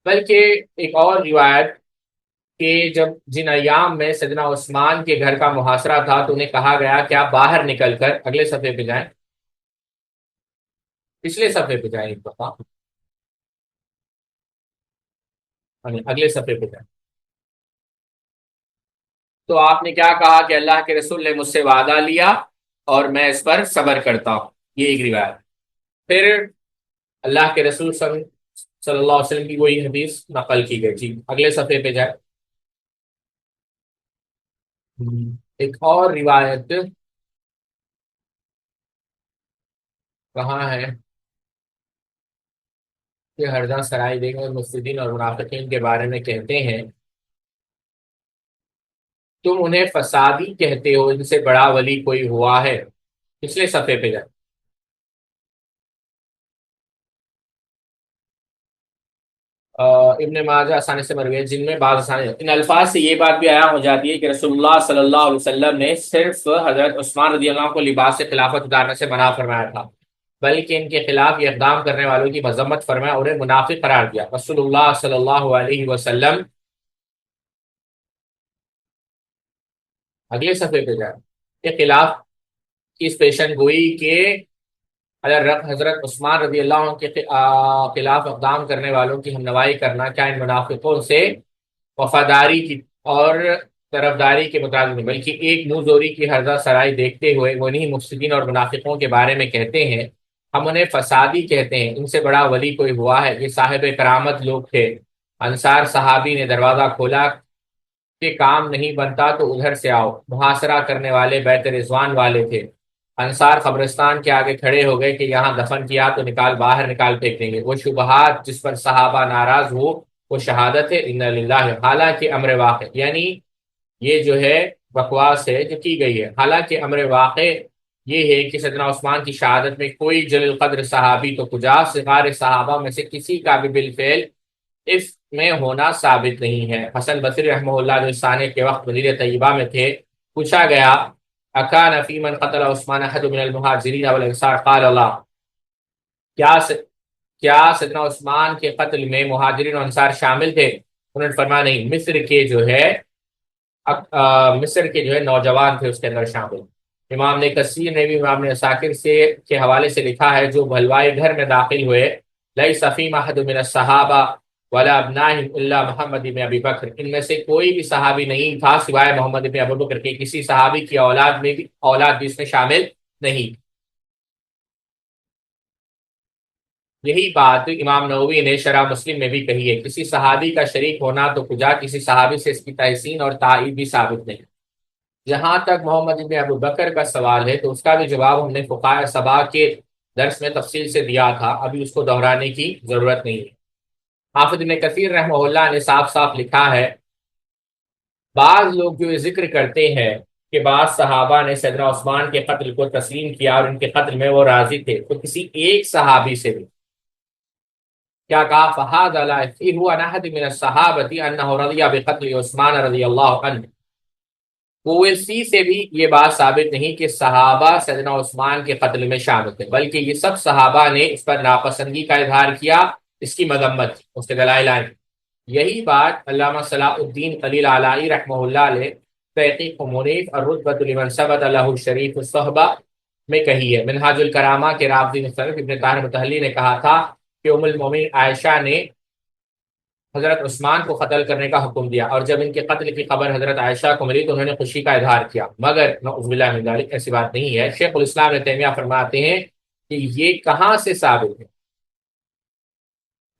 بلکہ ایک اور روایت کہ جب جن ایام میں سیدنا عثمان کے گھر کا محاصرہ تھا تو انہیں کہا گیا کہ آپ باہر نکل کر، اگلے صفحے پہ جائیں، پچھلے صفحے پہ جائیں، ایک دفعہ اگلے صفحے پہ جائیں، تو آپ نے کیا کہا کہ اللہ کے رسول نے مجھ سے وعدہ لیا اور میں اس پر صبر کرتا ہوں، یہ ایک روایت۔ پھر اللہ کے رسول صلی اللہ علیہ وسلم کی وہی حدیث نقل کی گئی۔ جی اگلے صفحے پہ جائے، ایک اور روایت کہاں ہے کہ ہرزہ سرائی دیں گے مفسدین اور منافقین کے بارے میں کہتے ہیں، تم انہیں فسادی کہتے ہو، ان سے بڑا ولی کوئی ہوا ہے؟ پچھلے صفحے پہ جائے، ابن ماجہ آسانی سے مروی ہے، جن میں بعض آسانی، ان الفاظ سے یہ بات بھی عیاں ہو جاتی ہے کہ رسول اللہ صلی اللہ علیہ وسلم نے صرف حضرت عثمان رضی اللہ عنہ کو لباس سے خلافت اتارنے سے منع فرمایا تھا، بلکہ ان کے خلاف یہ اقدام کرنے والوں کی مذمت فرمایا اور انہیں منافق قرار دیا۔ رسول اللہ صلی اللہ علیہ وسلم، اگلے صفحے پہ جائے، کے خلاف کی اس پیشن گوئی کے حضرت عثمان رضی اللہ عنہ کے خلاف اقدام کرنے والوں کی ہمنوائی کرنا کیا ان منافقوں سے وفاداری کی اور طرفداری کے مطابق نہیں، بلکہ ایک منہ زوری کی ہرزہ سرائی دیکھتے ہوئے وہ انہی مفسدین اور منافقوں کے بارے میں کہتے ہیں، ہم انہیں فسادی کہتے ہیں، ان سے بڑا ولی کوئی ہوا ہے؟ یہ صاحب کرامت لوگ تھے۔ انصار صحابی نے دروازہ کھولا کہ کام نہیں بنتا تو ادھر سے آؤ۔ محاصرہ کرنے والے بیت رضوان والے تھے، انصار قبرستان کے آگے کھڑے ہو گئے کہ یہاں دفن کیا تو باہر نکال پھینک دیں گے۔ وہ شبہات جس پر صحابہ ناراض ہو وہ شہادت ہے ان للہ، حالانکہ امر واقع، یعنی یہ جو ہے بکواس ہے جو کی گئی ہے، حالانکہ امر واقع یہ ہے کہ سیدنا عثمان کی شہادت میں کوئی جلیل قدر صحابی تو کجا صغار صحابہ میں سے کسی کا بھی بالفعل اس میں ہونا ثابت نہیں ہے۔ حسن بصری رحمہ اللہ جو سانے کے وقت مدینہ طیبہ میں تھے، پوچھا گیا اکان فی من قتل عثمان احد من المہاجرین والانصار، قال اللہ، کیا سیدنا عثمان کے قتل میں مہاجرین اور انصار شامل تھے؟ انہوں نے فرمایا نہیں، مصر کے جو ہے نوجوان تھے اس کے اندر شامل۔ امام نے کثیر نے بھی امام نے عساکر سے کے حوالے سے لکھا ہے جو بھلوائے گھر میں داخل ہوئے، لیس فیہم احد من الصحابہ ولا ابنائہم الا محمد بن ابی بکر، ان میں سے کوئی بھی صحابی نہیں تھا سوائے محمد بن ابی بکر کے، کسی صحابی کی اولاد بھی اس میں شامل نہیں۔ یہی بات امام نووی نے شرح مسلم میں بھی کہی ہے، کسی صحابی کا شریک ہونا تو کجا کسی صحابی سے اس کی تحسین اور تائید بھی ثابت نہیں۔ جہاں تک محمد بن ابو بکر کا سوال ہے تو اس کا بھی جواب ہم نے فقہ سبا کے درس میں تفصیل سے دیا تھا، ابھی اس کو دہرانے کی ضرورت نہیں ہے۔ حافظ ابن کثیر رحمہ اللہ نے صاف صاف لکھا ہے، بعض لوگ جو یہ ذکر کرتے ہیں کہ بعض صحابہ نے سیدنا عثمان کے قتل کو تسلیم کیا اور ان کے قتل میں وہ راضی تھے، تو کسی ایک صحابی سے بھی کیا کہا، فہاد لا یفیہ عن احد من الصحابۃ انہ رضی بقتل عثمان رضی اللہ عنہ، کوئی سے بھی یہ بات ثابت نہیں کہ صحابہ سیدنا عثمان کے قتل میں شامل تھے، بلکہ یہ سب صحابہ نے اس پر ناپسندگی کا اظہار کیا، اس کی مذمت کی، اس کے دلائل آئے۔ یہی بات علامہ صلاح الدین خلیل علائی رحمہ اللہ نے تحقیق منیف الرتبۃ لمن ثبت له الشریف الصحبہ میں کہی ہے۔ منہاج الکرامہ کے رافضی مصنف ابن طاہر متحلی نے کہا تھا کہ ام المومنین عائشہ نے حضرت عثمان کو قتل کرنے کا حکم دیا، اور جب ان کے قتل کی خبر حضرت عائشہ کو ملی تو انہوں نے خوشی کا اظہار کیا، مگر نعوذ باللہ من ذلک ایسی بات نہیں ہے۔ شیخ الاسلام ابن تیمیہ فرماتے ہیں کہ یہ کہاں سے ثابت ہے؟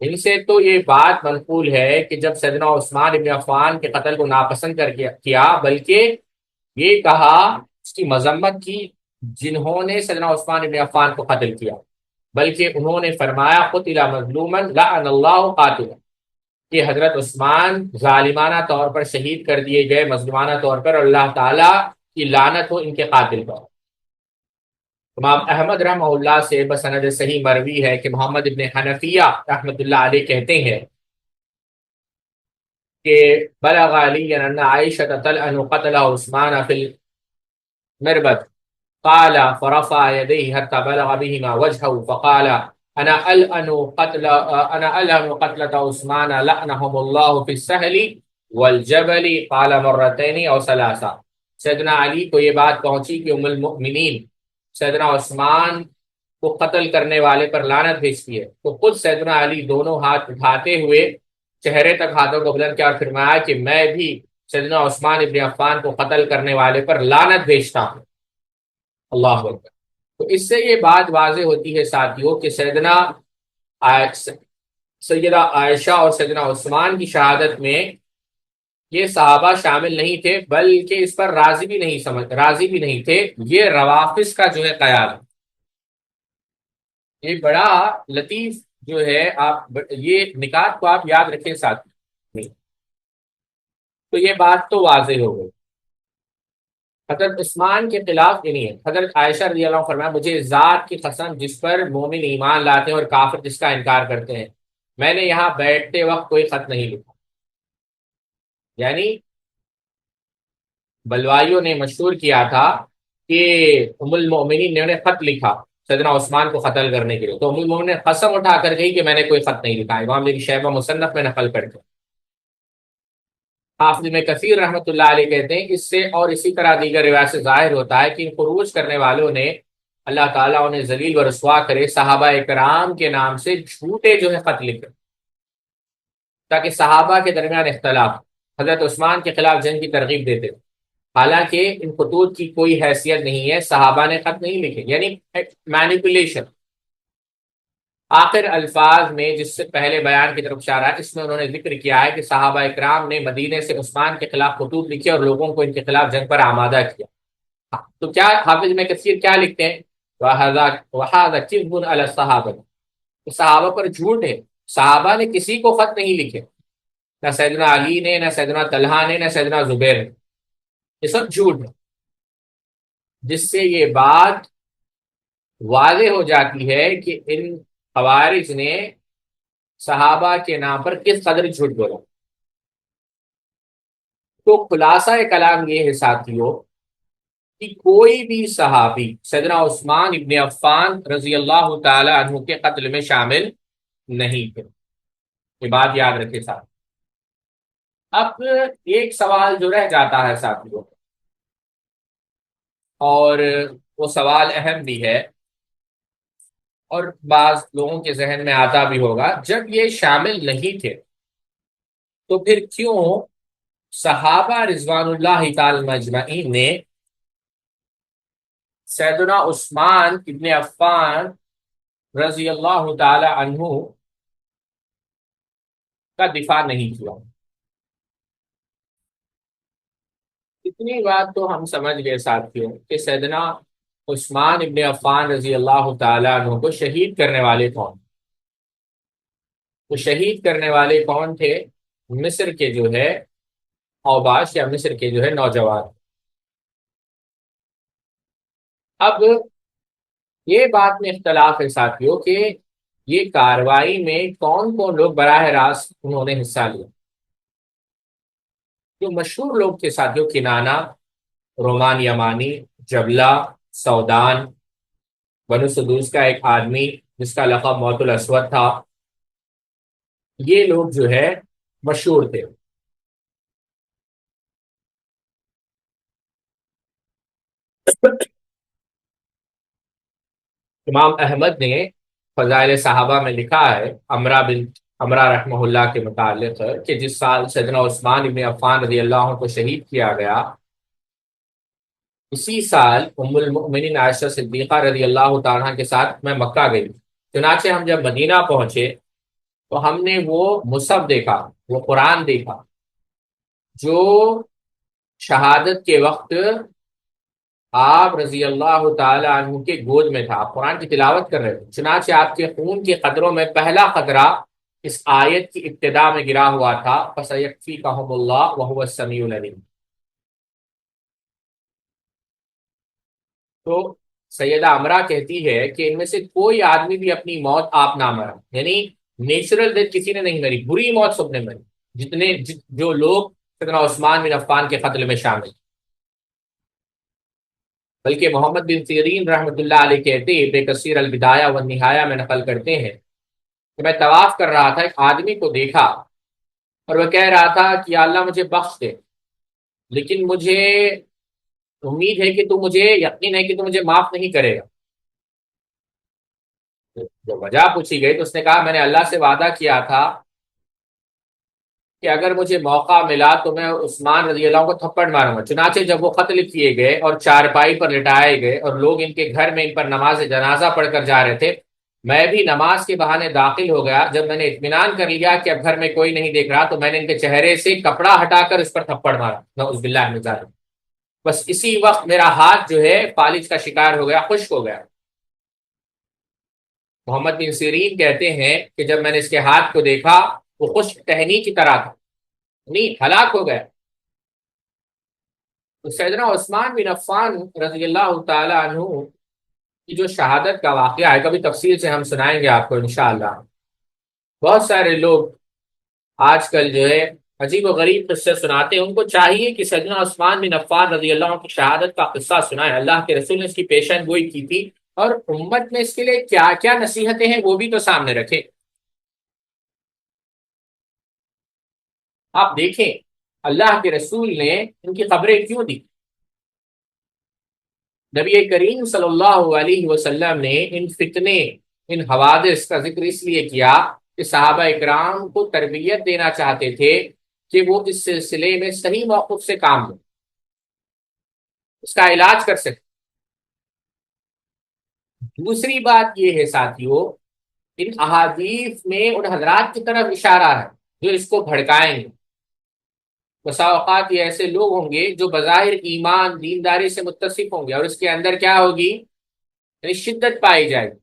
ان سے تو یہ بات منقول ہے کہ جب سیدنا عثمان ابن عفان کے قتل کو ناپسند کیا، بلکہ یہ کہا، اس کی مذمت کی جنہوں نے سیدنا عثمان ابن عفان کو قتل کیا، بلکہ انہوں نے فرمایا قتل مظلوما لعن اللہ قاتلا، کہ حضرت عثمان ظالمانہ طور پر شہید کر دیے گئے، مظلومانہ طور پر، اور اللہ تعالیٰ کی لعنت ہو ان کے قاتل پر۔ امام احمد رحمہ اللہ سے بسند صحیح مروی ہے کہ محمد ابن حنفیہ رحمۃ اللہ علیہ کہتے ہیں کہ بلغ علی ان عائشہ تلعن قتل عثمان فی المربد، قال فرفع يديه حتى بلغ بهما وجهه فقال انا العن قتلة عثمان لعنهم الله في السهل والجبل، قال مرتين او ثلاثا۔ سیدنا علی کو یہ بات پہنچی کہ ام المؤمنین سیدنا عثمان کو قتل کرنے والے پر لعنت بھیجتی ہے، تو خود سیدنا علی دونوں ہاتھ اٹھاتے ہوئے چہرے تک ہاتھوں کو بلند کیا اور فرمایا کہ میں بھی سیدنا عثمان ابن عفان کو قتل کرنے والے پر لعنت بھیجتا ہوں۔ اللہ اکبر۔ تو اس سے یہ بات واضح ہوتی ہے ساتھیوں کہ سیدہ عائشہ اور سیدنا عثمان کی شہادت میں یہ صحابہ شامل نہیں تھے، بلکہ اس پر راضی بھی نہیں تھے۔ یہ روافض کا جو ہے خیال ہے، یہ بڑا لطیف جو ہے، آپ یہ نکات کو آپ یاد رکھیں ساتھ، تو یہ بات تو واضح ہو گئی۔ حضرت عثمان کے خلاف یہ نہیں ہے۔ حضرت عائشہ رضی اللہ عنہ فرمایا مجھے ذات کی قسم جس پر مومن ایمان لاتے ہیں اور کافر جس کا انکار کرتے ہیں، میں نے یہاں بیٹھتے وقت کوئی خط نہیں لکھا۔ یعنی بلوائیوں نے مشہور کیا تھا کہ ام المؤمنین نے انہیں خط لکھا سیدنا عثمان کو قتل کرنے کے لیے، تو ام المؤمنین نے قسم اٹھا کر کہی کہ میں نے کوئی خط نہیں لکھا۔ امام ابن شیبہ مصنف میں نقل کر کے حافظ ابن کثیر رحمۃ اللہ علیہ کہتے ہیں اس سے اور اسی طرح دیگر روایت سے ظاہر ہوتا ہے کہ ان خروج کرنے والوں نے اللہ تعالیٰ انہیں ذلیل و رسوا کرے، صحابہ کرام کے نام سے جھوٹے جو ہے خط لکھے تاکہ صحابہ کے درمیان اختلاف، حضرت عثمان کے خلاف جنگ کی ترغیب دیتے، حالانکہ ان خطوط کی کوئی حیثیت نہیں ہے، صحابہ نے خط نہیں لکھے، یعنی مینیپولیشن۔ آخر الفاظ میں جس سے پہلے بیان کی طرف اشارہ ہے، اس میں انہوں نے ذکر کیا ہے کہ صحابہ اکرام نے مدینے سے عثمان کے خلاف خطوط لکھے اور لوگوں کو ان کے خلاف جنگ پر آمادہ کیا۔ تو کیا حافظ میں کثیر کیا لکھتے ہیں؟ وَهَذَا كِذْبٌ عَلَى الصَّحَابَةِ، صحابہ پر جھوٹ ہے، صحابہ نے کسی کو خط نہیں لکھے، نہ سیدنا علی نے، نہ سیدنا طلحہ نے، نہ سیدنا زبیر نے، یہ سب جھوٹ ہے۔ جس سے یہ بات واضح ہو جاتی ہے کہ ان خوارج نے صحابہ کے نام پر کس قدر جھوٹ بولا۔ تو خلاصہ کلام یہ ہے ساتھیوں کہ کوئی بھی صحابی سیدنا عثمان ابن عفان رضی اللہ تعالی عنہ کے قتل میں شامل نہیں تھے، یہ بات یاد رکھے ساتھ۔ اب ایک سوال جو رہ جاتا ہے ساتھیوں، اور وہ سوال اہم بھی ہے اور بعض لوگوں کے ذہن میں آتا بھی ہوگا، جب یہ شامل نہیں تھے تو پھر کیوں صحابہ رضوان اللہ تعالی مجمعین نے سیدنا عثمان ابن عفان رضی اللہ تعالی عنہ کا دفاع نہیں کیا؟ اتنی بات تو ہم سمجھ گئے ساتھیوں کہ سیدنا عثمان ابن عفان رضی اللہ تعالی عنہ کو شہید کرنے والے کون؟ وہ شہید کرنے والے کون تھے؟ مصر کے جو ہے اوباش یا مصر کے جو ہے نوجوان۔ اب یہ بات میں اختلاف ہے ساتھیوں کہ یہ کاروائی میں کون کون لوگ براہ راست انہوں نے حصہ لیا۔ جو مشہور لوگ تھے ساتھیوں، کنانا، رومان یمانی، جبلہ، سودان، بنو سدوس کا ایک آدمی جس کا لقب موت الاسود تھا، یہ لوگ جو ہے مشہور تھے۔ امام احمد نے فضائل صحابہ میں لکھا ہے امرہ رحمہ اللہ کے متعلق کہ جس سال سیدنا عثمان ابن عفان رضی اللہ عنہ کو شہید کیا گیا، اسی سال ام المؤمنین عائشہ صدیقہ رضی اللہ تعالیٰ کے ساتھ میں مکہ گئی۔ چنانچہ ہم جب مدینہ پہنچے تو ہم نے وہ مصحف دیکھا، وہ قرآن دیکھا جو شہادت کے وقت آپ رضی اللہ تعالی عنہ کے گود میں تھا، آپ قرآن کی تلاوت کر رہے تھے۔ چنانچہ آپ کے خون کے قطروں میں پہلا قطرہ اس آیت کی ابتدا میں گرا ہوا تھا، فَسَيَكْفِيكَهُمُ اللَّهُ وَهُوَ السَّمِيعُ الْعَلِيمُ۔ تو سیدہ امرا کہتی ہے کہ ان میں سے کوئی آدمی بھی اپنی موت آپ نہ مرا، یعنی نیچرل ڈیتھ کسی نے نہیں مری، بری موت سب نے مری، جو لوگ سیدنا عثمان بن عفان کے قتل میں شامل۔ بلکہ محمد بن سیرین رحمۃ اللہ علیہ کہتے ہیں، ابن کثیر البدایہ والنہایہ میں نقل کرتے ہیں کہ میں طواف کر رہا تھا، ایک آدمی کو دیکھا اور وہ کہہ رہا تھا کہ یا اللہ مجھے بخش دے، لیکن مجھے امید ہے کہ تو مجھے یقین ہے کہ تو مجھے معاف نہیں کرے گا۔ جب وجہ پوچھی گئی تو اس نے کہا میں نے اللہ سے وعدہ کیا تھا کہ اگر مجھے موقع ملا تو میں عثمان رضی اللہ عنہ کو تھپڑ ماروں گا۔ چنانچہ جب وہ قتل کیے گئے اور چارپائی پر لٹائے گئے اور لوگ ان کے گھر میں ان پر نماز جنازہ پڑھ کر جا رہے تھے، میں بھی نماز کے بہانے داخل ہو گیا۔ جب میں نے اطمینان کر لیا کہ اب گھر میں کوئی نہیں دیکھ رہا تو میں نے ان کے چہرے سے کپڑا ہٹا کر اس پر تھپڑ مارا، نعوذ باللہ من ذالک۔ بس اسی وقت میرا ہاتھ جو ہے فالج کا شکار ہو گیا، خشک ہو گیا۔ محمد بن سیرین کہتے ہیں کہ جب میں نے اس کے ہاتھ کو دیکھا وہ خشک ٹہنی کی طرح تھا، نہیں ہلاک ہو گیا۔ تو سیدنا عثمان بن عفان رضی اللہ تعالی عنہ کی جو شہادت کا واقعہ ہے، کبھی تفصیل سے ہم سنائیں گے آپ کو انشاءاللہ۔ بہت سارے لوگ آج کل جو ہے عجیب و غریب قصے سناتے ہیں، ان کو چاہیے کہ سیدنا عثمان بن عفان رضی اللہ عنہ کی شہادت کا قصہ سنائیں۔ اللہ کے رسول نے اس کی پیشن گوئی کی تھی، اور امت میں اس کے لیے کیا کیا نصیحتیں ہیں وہ بھی تو سامنے رکھے۔ آپ دیکھیں اللہ کے رسول نے ان کی خبریں کیوں دی؟ نبی کریم صلی اللہ علیہ وسلم نے ان فتنے، ان حوادث کا ذکر اس لیے کیا کہ صحابہ اکرام کو تربیت دینا چاہتے تھے کہ وہ اس سلسلے میں صحیح موقف سے کام لیں، اس کا علاج کر سکیں۔ دوسری بات یہ ہے ساتھیوں ان احادیث میں ان حضرات کی طرف اشارہ ہے جو اس کو بھڑکائیں گے۔ بسا اوقات یہ ایسے لوگ ہوں گے جو بظاہر ایمان دینداری سے متصف ہوں گے اور اس کے اندر کیا ہوگی، یعنی شدت پائی جائے گی،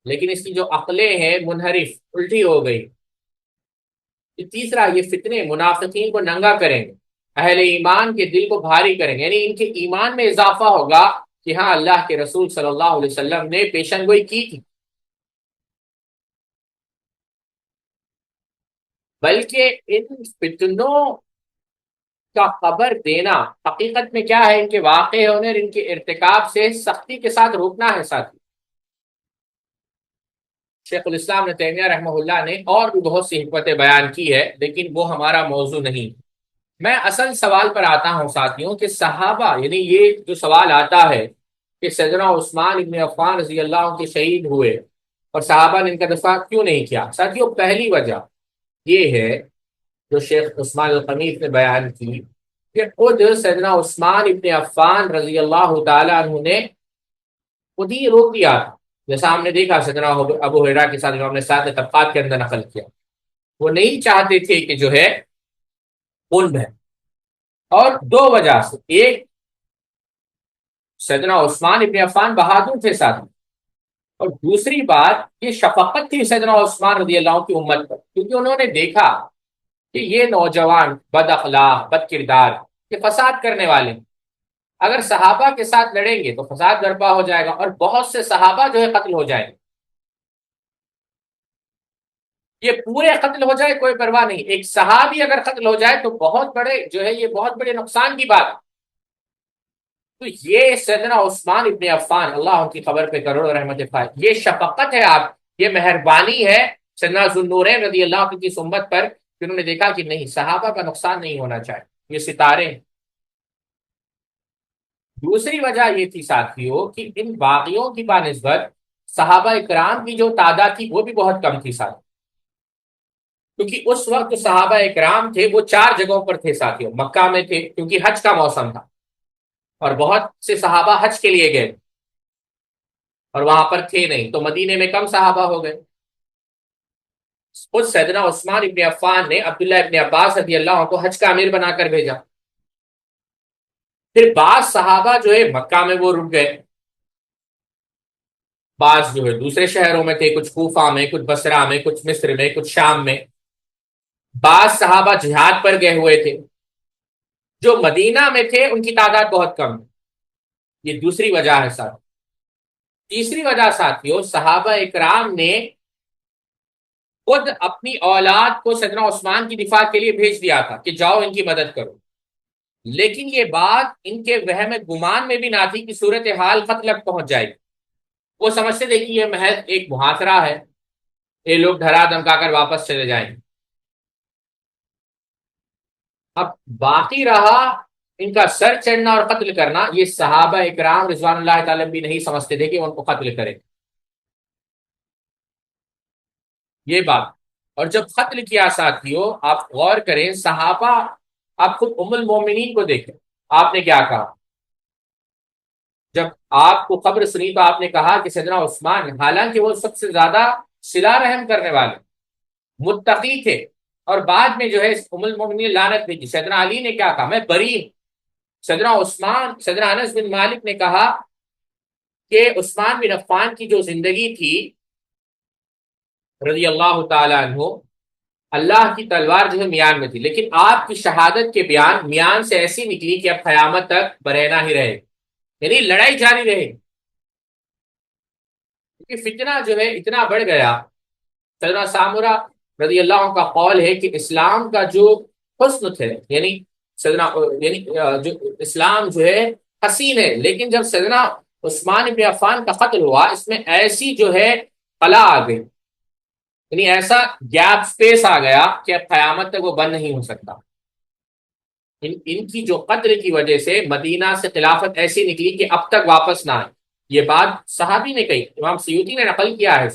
لیکن اس کی جو عقلیں ہیں منحرف الٹی ہو گئی۔ تیسرا، یہ فتنے منافقین کو ننگا کریں گے، اہل ایمان کے دل کو بھاری کریں گے، یعنی ان کے ایمان میں اضافہ ہوگا کہ ہاں اللہ کے رسول صلی اللہ علیہ وسلم نے پیشن گوئی کی تھی۔ بلکہ ان فتنوں کا خبر دینا حقیقت میں کیا ہے، ان کے واقع ہونے اور ان کے ارتکاب سے سختی کے ساتھ روکنا ہے۔ ساتھ شیخ الاسلام ابن تیمیہ رحمہ اللہ نے اور بھی بہت سی حکمتیں بیان کی ہے، لیکن وہ ہمارا موضوع نہیں۔ میں اصل سوال پر آتا ہوں ساتھیوں کہ صحابہ، یعنی یہ جو سوال آتا ہے کہ سیدنا عثمان ابن عفان رضی اللہ عنہ کے شہید ہوئے اور صحابہ نے ان کا دفاع کیوں نہیں کیا؟ ساتھیوں، پہلی وجہ یہ ہے جو شیخ عثمان القمیس نے بیان کی کہ خود سیدنا عثمان ابن عفان رضی اللہ تعالی عنہ نے خود ہی روک دیا تھا، جیسا ہم نے دیکھا سیدنا ابو ہریرہ کے ساتھ امام نے ساتھ طبقات کے اندر نقل کیا۔ وہ نہیں چاہتے تھے کہ جو ہے خون بہے، اور دو وجہ سے، ایک سیدنا عثمان ابن عفان بہادر تھے ساتھ، اور دوسری بات یہ شفقت تھی سیدنا عثمان رضی اللہ عنہ کی امت پر، کیونکہ انہوں نے دیکھا کہ یہ نوجوان بد اخلاق بد کردار یہ فساد کرنے والے ہیں، اگر صحابہ کے ساتھ لڑیں گے تو فساد برپا ہو جائے گا اور بہت سے صحابہ جو ہے قتل ہو جائیں گے۔ یہ پورے قتل ہو جائے کوئی پرواہ نہیں، ایک صحابی اگر قتل ہو جائے تو بہت بڑے جو ہے یہ بہت بڑے نقصان کی بات ہے۔ تو یہ سیدنا عثمان ابن عفان، اللہ ان کی خبر پہ کروڑوں رحمت فائد، یہ شفقت ہے، آپ یہ مہربانی ہے سیدنا ذوالنورین رضی اللہ عنہ کی امت پر، جنہوں نے دیکھا کہ نہیں، صحابہ کا نقصان نہیں ہونا چاہیے، یہ ستارے ہیں۔ دوسری وجہ یہ تھی ساتھیوں کہ ان باغیوں کی بانسبت صحابہ اکرام کی جو تعداد تھی وہ بھی بہت کم تھی ساتھ، کیونکہ اس وقت جو صحابہ اکرام تھے وہ 4 جگہوں پر تھے ساتھیوں۔ مکہ میں تھے کیونکہ حج کا موسم تھا اور بہت سے صحابہ حج کے لیے گئے اور وہاں پر تھے نہیں، تو مدینے میں کم صحابہ ہو گئے۔ خود سیدنا عثمان ابن عفان نے عبداللہ ابن عباس رضی اللہ عنہ کو حج کا امیر بنا کر بھیجا۔ پھر بعض صحابہ جو ہے مکہ میں وہ رک گئے، بعض جو ہے دوسرے شہروں میں تھے، کچھ کوفہ میں، کچھ بصرہ میں، کچھ مصر میں، کچھ شام میں، بعض صحابہ جہاد پر گئے ہوئے تھے۔ جو مدینہ میں تھے ان کی تعداد بہت کم، یہ دوسری وجہ ہے ساتھ۔ تیسری وجہ ساتھیوں، صحابہ اکرام نے خود اپنی اولاد کو سیدنا عثمان کی دفاع کے لیے بھیج دیا تھا کہ جاؤ ان کی مدد کرو، لیکن یہ بات ان کے وہم گمان میں بھی نہ تھی کہ صورتحال قتل تک پہنچ جائے گی۔ وہ سمجھتے تھے کہ یہ محض ایک محاصرہ ہے، یہ لوگ ڈرا دھمکا کر واپس چلے جائیں گے۔ اب باقی رہا ان کا سر چڑھنا اور قتل کرنا، یہ صحابہ اکرام رضوان اللہ تعالی بھی نہیں سمجھتے تھے کہ ان کو قتل کرے یہ بات۔ اور جب قتل کیا ساتھیوں، آپ غور کریں صحابہ، آپ خود ام المومنین کو دیکھیں، آپ نے کیا کہا جب آپ کو خبر سنی؟ تو آپ نے کہا کہ سیدنا عثمان، حالانکہ وہ سب سے زیادہ صلہ رحم کرنے والے متقی تھے، اور بعد میں جو ہے ام المومنین لعنت بھیجی، سیدنا علی نے کیا کہا؟ میں بری ہوں۔ سیدنا انس بن مالک نے کہا کہ عثمان بن عفان کی جو زندگی تھی رضی اللہ تعالی عنہ، اللہ کی تلوار جو ہے میان میں تھی، لیکن آپ کی شہادت کے بیان میان سے ایسی نکلی کہ اب قیامت تک برہنہ ہی رہے، یعنی لڑائی جاری رہے، کیونکہ فتنہ جو ہے اتنا بڑھ گیا۔ سیدنا سامورہ رضی اللہ عنہ کا قول ہے کہ اسلام کا جو حسن تھے، یعنی جو اسلام جو ہے حسین ہے، لیکن جب سیدنا عثمان بن عفان کا قتل ہوا، اس میں ایسی جو ہے خلا آ گئی، یعنی ایسا گیپ سپیس آ گیا کہ اب قیامت تک وہ بند نہیں ہو سکتا۔ ان کی جو قتل کی وجہ سے مدینہ سے خلافت ایسی نکلی کہ اب تک واپس نہ آئے۔ یہ بات صحابی نے کہی، امام سیوطی نے نقل کیا ہے۔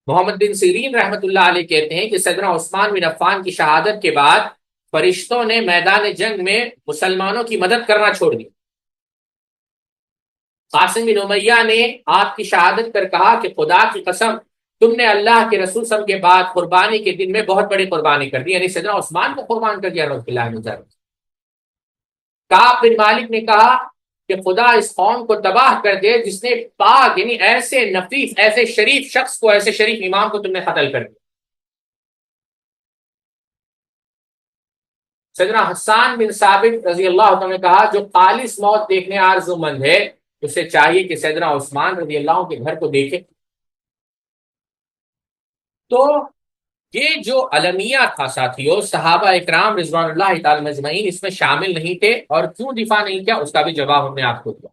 محمد بن سیرین رحمت اللہ علیہ کہتے ہیں کہ سیدنا عثمان بن عفان کی شہادت کے بعد فرشتوں نے میدان جنگ میں مسلمانوں کی مدد کرنا چھوڑ دی۔ قاسم بن امیہ نے آپ کی شہادت پر کہا کہ خدا کی قسم تم نے اللہ کے رسول صلی اللہ علیہ وسلم کے بعد قربانی کے دن میں بہت بڑی قربانی کر دی، یعنی سیدنا عثمان کو قربان کر دیا رضی اللہ عنہ۔ کعب بن مالک نے کہا کہ خدا اس قوم کو تباہ کر دے جس نے پاک یعنی ایسے نفیس ایسے شریف شخص کو، ایسے شریف امام کو تم نے قتل کر دیا۔ سیدنا حسان بن ثابت رضی اللہ عنہ نے کہا جو خالص موت دیکھنے آرزو مند ہے اسے چاہیے کہ سیدنا عثمان رضی اللہ عنہ کے گھر کو دیکھے۔ تو یہ جو المیہ تھا ساتھیوں، صحابہ اکرام رضوان اللہ تعالی اجمعین اس میں شامل نہیں تھے، اور کیوں دفاع نہیں کیا اس کا بھی جواب ہم نے آپ کو دیا۔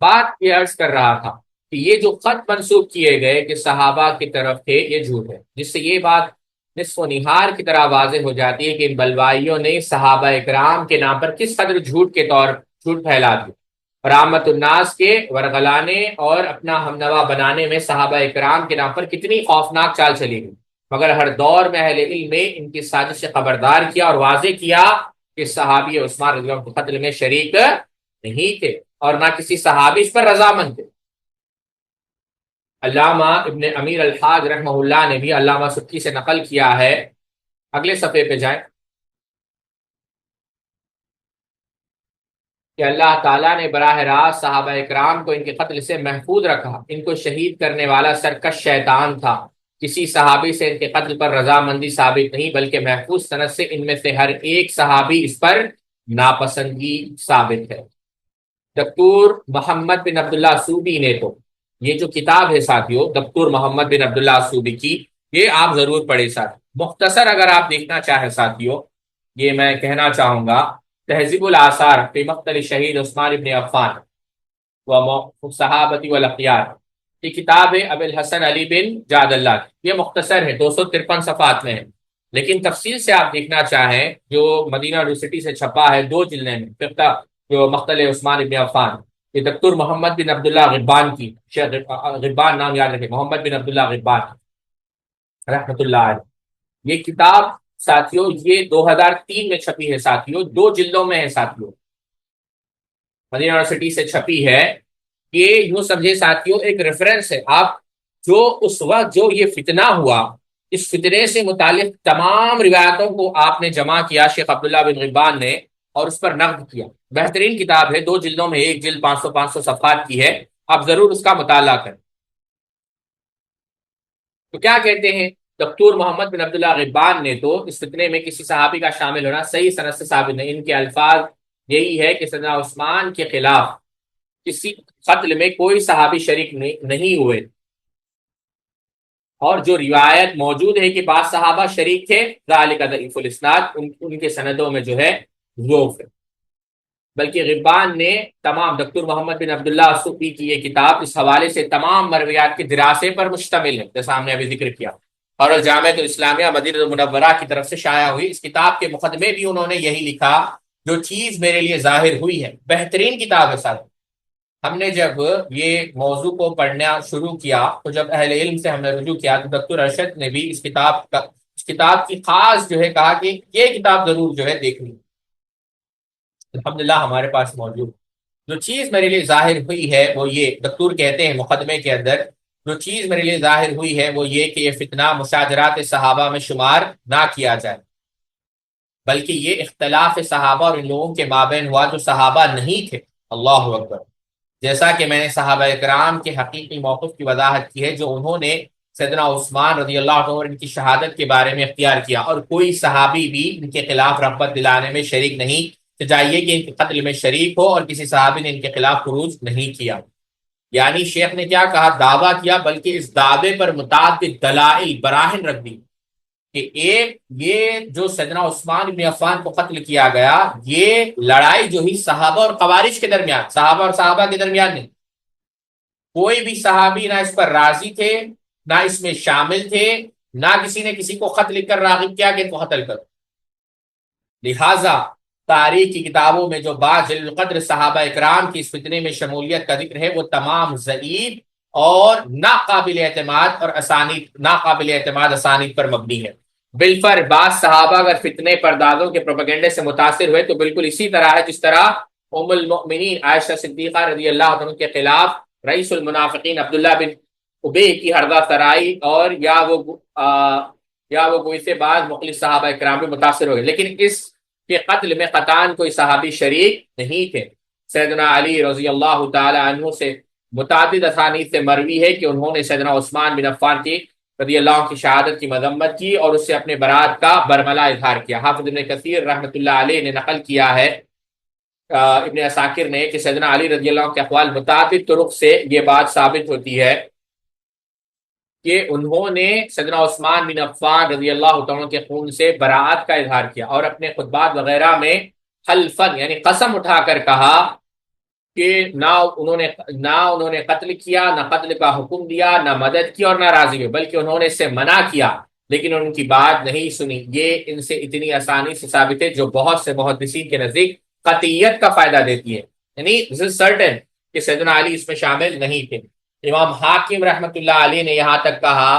بات یہ عرض کر رہا تھا کہ یہ جو خط منسوب کیے گئے کہ صحابہ کی طرف تھے یہ جھوٹ ہے، جس سے یہ بات نصف و نہار کی طرح واضح ہو جاتی ہے کہ ان بلوائیوں نے صحابہ اکرام کے نام پر کس قدر جھوٹ پھیلا دیا۔ رحمت الناس کے ورغلانے اور اپنا ہمنوا بنانے میں صحابہ اکرام کے نام پر کتنی خوفناک چال چلی گئی، مگر ہر دور میں اہل علم نے ان کی سازش سے خبردار کیا اور واضح کیا کہ صحابی عثمان رضی اللہ عنہ کے قتل میں شریک نہیں تھے اور نہ کسی صحابی اس پر رضامند تھے۔ علامہ ابن امیر الحاج رحمہ اللہ نے بھی علامہ سبکی سے نقل کیا ہے، اگلے صفحے پہ جائیں، کہ اللہ تعالیٰ نے براہ راست صحابہ اکرام کو ان کے قتل سے محفوظ رکھا۔ ان کو شہید کرنے والا سرکش شیطان تھا، کسی صحابی سے ان کے قتل پر رضامندی ثابت نہیں بلکہ محفوظ سند سے ان میں سے ہر ایک صحابی اس پر ناپسندگی ثابت ہے۔ دکتور محمد بن عبداللہ صوبی نے تو یہ جو کتاب ہے ساتھیوں دکتور محمد بن عبداللہ صوبی کی، یہ آپ ضرور پڑھیں ساتھ۔ مختصر اگر آپ دیکھنا چاہیں ساتھیوں، یہ میں کہنا چاہوں گا، تہذیب الآثار فی مقتل شہید عثمان بن عفان و صحابتی والاخیار، یہ کتاب ہے ابو الحسن علی بن جاد اللہ کی، یہ مختصر ہے 253 صفحات میں ہے، لیکن تفصیل سے آپ دیکھنا چاہیں جو مدینہ یونیورسٹی سے چھپا ہے 2 جلدیں میں، فقہ جو مقتل عثمان بن عفان، یہ دکتور محمد بن عبداللہ غبان کی، شیخ غبان نام یاد رکھیں، محمد بن عبداللہ غبان رحمۃ اللہ علیہ، یہ کتاب ساتھیوں یہ 2003 میں چھپی ہے ساتھیوں، 2 جلدوں میں ہے ساتھیوں، مدینہ یونیورسٹی سے چھپی ہے۔ یہ یوں سمجھے ساتھیوں ایک ریفرنس ہے، آپ جو اس وقت جو یہ فتنہ ہوا اس فتنے سے متعلق تمام روایتوں کو آپ نے جمع کیا شیخ عبداللہ بن غبان نے اور اس پر نقد کیا۔ بہترین کتاب ہے، 2 جلدوں میں، ایک جلد 500 صفحات کی ہے، آپ ضرور اس کا مطالعہ کریں۔ تو کیا کہتے ہیں دکتور محمد بن عبداللہ غبان نے تو اس فتنے میں کسی صحابی کا شامل ہونا صحیح سند سے ثابت نہیں، ان کے الفاظ یہی ہے کہ سیدنا عثمان کے خلاف کسی قتل میں کوئی صحابی شریک نہیں ہوئے، اور جو روایت موجود ہے کہ بعض صحابہ شریک تھے ذالک ضعیف الاسناد، ان کے سندوں میں جو ہے ضعف ہے۔ بلکہ غبان نے تمام دکتور محمد بن عبداللہ صوفی کی یہ کتاب اس حوالے سے تمام مرویات کے دراسے پر مشتمل ہے، جیسا ہم نے ابھی ذکر کیا، اور الجامعۃ الاسلامیہ مدینہ المنورہ کی طرف سے شائع ہوئی۔ اس کتاب کے مقدمے بھی انہوں نے یہی لکھا، جو چیز میرے لیے ظاہر ہوئی ہے، بہترین کتاب ہے ساتھ۔ ہم نے جب یہ موضوع کو پڑھنا شروع کیا تو جب اہل علم سے ہم نے رجوع کیا تو ڈاکٹر ارشد نے بھی اس کتاب کی خاص جو ہے کہا کہ یہ کتاب ضرور جو ہے دیکھنی، الحمدللہ ہمارے پاس موجود۔ جو چیز میرے لیے ظاہر ہوئی ہے وہ یہ، دکتور کہتے ہیں مقدمے کے اندر، جو چیز میرے لیے ظاہر ہوئی ہے وہ یہ کہ یہ فتنہ مشاجرات صحابہ میں شمار نہ کیا جائے، بلکہ یہ اختلاف صحابہ اور ان لوگوں کے مابین ہوا جو صحابہ نہیں تھے۔ اللہ اکبر، جیسا کہ میں نے صحابہ اکرام کے حقیقی موقف کی وضاحت کی ہے جو انہوں نے سیدنا عثمان رضی اللہ عنہ اور ان کی شہادت کے بارے میں اختیار کیا، اور کوئی صحابی بھی ان کے خلاف رغبت دلانے میں شریک نہیں، چاہیے کہ ان کے قتل میں شریک ہو، اور کسی صحابی نے ان کے خلاف خروج نہیں کیا۔ یعنی شیخ نے کیا کہا، دعویٰ کیا، بلکہ اس دعوے پر متعدد دلائل براہن رکھ دی کہ ایک یہ جو سیدنا عثمان بن عفان کو قتل کیا گیا، یہ لڑائی جو ہی صحابہ اور خوارج کے درمیان، صحابہ اور صحابہ کے درمیان نہیں، کوئی بھی صحابی نہ اس پر راضی تھے، نہ اس میں شامل تھے، نہ کسی نے کسی کو خط لکھ کر راغب کیا کہ ان کو قتل کرو۔ لہٰذا تاریخ کی کتابوں میں جو بعض جلیل القدر صحابہ اکرام کی اس فتنے میں شمولیت کا ذکر ہے وہ تمام ضعیف اور ناقابل اعتماد اسانید پر مبنی ہے۔ بالفر بعض صحابہ اگر فتنے پردازوں کے پروپیگنڈے سے متاثر ہوئے تو بالکل اسی طرح ہے جس طرح ام المؤمنین عائشہ صدیقہ رضی اللہ عنہ کے خلاف رئیس المنافقین عبداللہ بن ابی کی ہردہ سرائی اور یا وہ کوئی سے بعض مخلص صحابہ کرام بھی متاثر ہوئے، لیکن اس کے قتل میں قطعاً کوئی صحابی شریک نہیں تھے۔ سیدنا علی رضی اللہ تعالی عنہ سے متعدد اسانید سے مروی ہے کہ انہوں نے سیدنا عثمان بن عفان کی رضی اللہ عنہ کی شہادت کی مذمت کی اور اس سے اپنے برات کا برملا اظہار کیا۔ حافظ ابن کثیر رحمۃ اللہ علیہ نے نقل کیا ہے ابن عساکر نے کہ سیدنا علی رضی اللہ عنہ کے اقوال متعدد طرق سے یہ بات ثابت ہوتی ہے کہ انہوں نے سیدنا عثمان بن عفان رضی اللہ تعالیٰ کے خون سے براعت کا اظہار کیا اور اپنے خطبات وغیرہ میں حلفاً یعنی قسم اٹھا کر کہا کہ نہ انہوں نے قتل کیا، نہ قتل کا حکم دیا، نہ مدد کی اور نہ راضی ہوئے، بلکہ انہوں نے اس سے منع کیا لیکن ان کی بات نہیں سنی۔ یہ ان سے اتنی آسانی سے ثابت ہے جو بہت سے محدثین کے نزدیک قطعیت کا فائدہ دیتی ہے، یعنی this is certain کہ سیدنا علی اس میں شامل نہیں تھے۔ امام حاکم رحمۃ اللہ علیہ نے یہاں تک کہا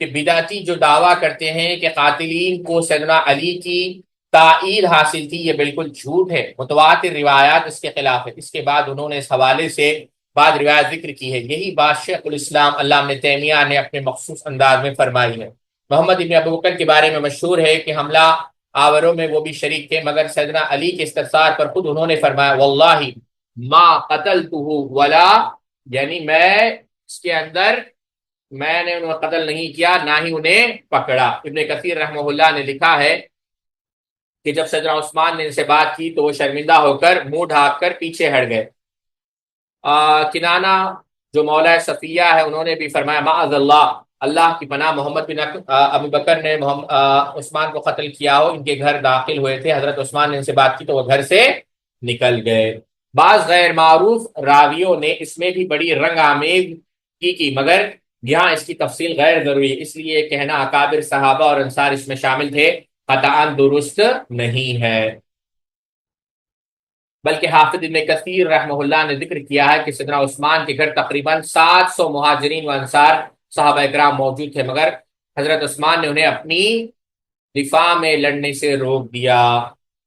کہ بدعتی جو دعویٰ کرتے ہیں کہ قاتلین کو سیدنا علی کی تائید حاصل تھی، یہ بالکل جھوٹ ہے، متواتر روایات اس کے خلاف ہے۔ اس کے بعد انہوں نے اس حوالے سے بعد روایت ذکر کی ہے، یہی بات شیخ الاسلام علامہ ابن تیمیہ نے اپنے مخصوص انداز میں فرمائی ہے۔ محمد ابن ابو بکر کے بارے میں مشہور ہے کہ حملہ آوروں میں وہ بھی شریک تھے، مگر سیدنا علی کے استفسار پر خود انہوں نے فرمایا واللہ ما قتلتہ ولا، یعنی میں نے انہیں قتل نہیں کیا نہ ہی انہیں پکڑا۔ ابن کثیر رحمہ اللہ نے لکھا ہے کہ جب سیدنا عثمان نے ان سے بات کی تو وہ شرمندہ ہو کر منہ ڈھانپ کر پیچھے ہٹ گئے۔ کنانہ جو مولا صفیہ ہے انہوں نے بھی فرمایا معاذ اللہ کی پناہ، محمد بن ابو بکر نے عثمان کو قتل کیا ہو، ان کے گھر داخل ہوئے تھے، حضرت عثمان نے ان سے بات کی تو وہ گھر سے نکل گئے۔ بعض غیر معروف راویوں نے اس میں بھی بڑی رنگ آمیز کی مگر یہاں اس کی تفصیل غیر ضروری ہے، اس لیے کہنا اکابر صحابہ اور انصار اس میں شامل تھے قطعاً درست نہیں ہے۔ بلکہ حافظ ابن کثیر رحمہ اللہ نے ذکر کیا ہے کہ سیدنا عثمان کے گھر تقریباً 700 مہاجرین و انصار صحابہ اکرام موجود تھے، مگر حضرت عثمان نے انہیں اپنی دفاع میں لڑنے سے روک دیا۔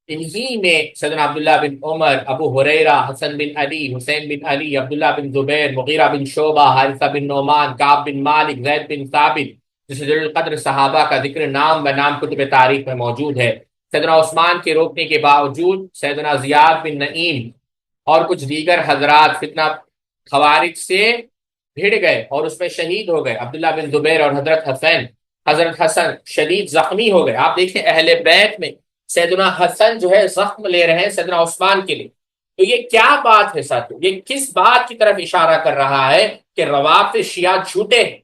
انہی میں سیدنا عبداللہ بن عمر، ابو ہریرہ، حسن بن علی، حسین بن علی، عبداللہ بن زبیر، مغیرہ بن شعبہ، حارثہ بن نعمان، کعب بن مالک، زید بن ثابت جیسے ذوی القدر صحابہ کا ذکر نام بنام کتب تاریخ میں موجود ہے۔ سیدنا عثمان کے روکنے کے باوجود سیدنا زیاد بن نعیم اور کچھ دیگر حضرات فتنہ خوارج سے بھڑ گئے اور اس میں شہید ہو گئے۔ عبداللہ بن زبیر اور حضرت حسن شدید زخمی ہو گئے۔ آپ دیکھیں اہل بیت میں سیدنا حسن جو ہے زخم لے رہے ہیں سیدنا عثمان کے لیے، تو یہ کیا بات ہے ساتھیو؟ یہ کس بات کی طرف اشارہ کر رہا ہے کہ روافض شیعہ جھوٹے ہیں؟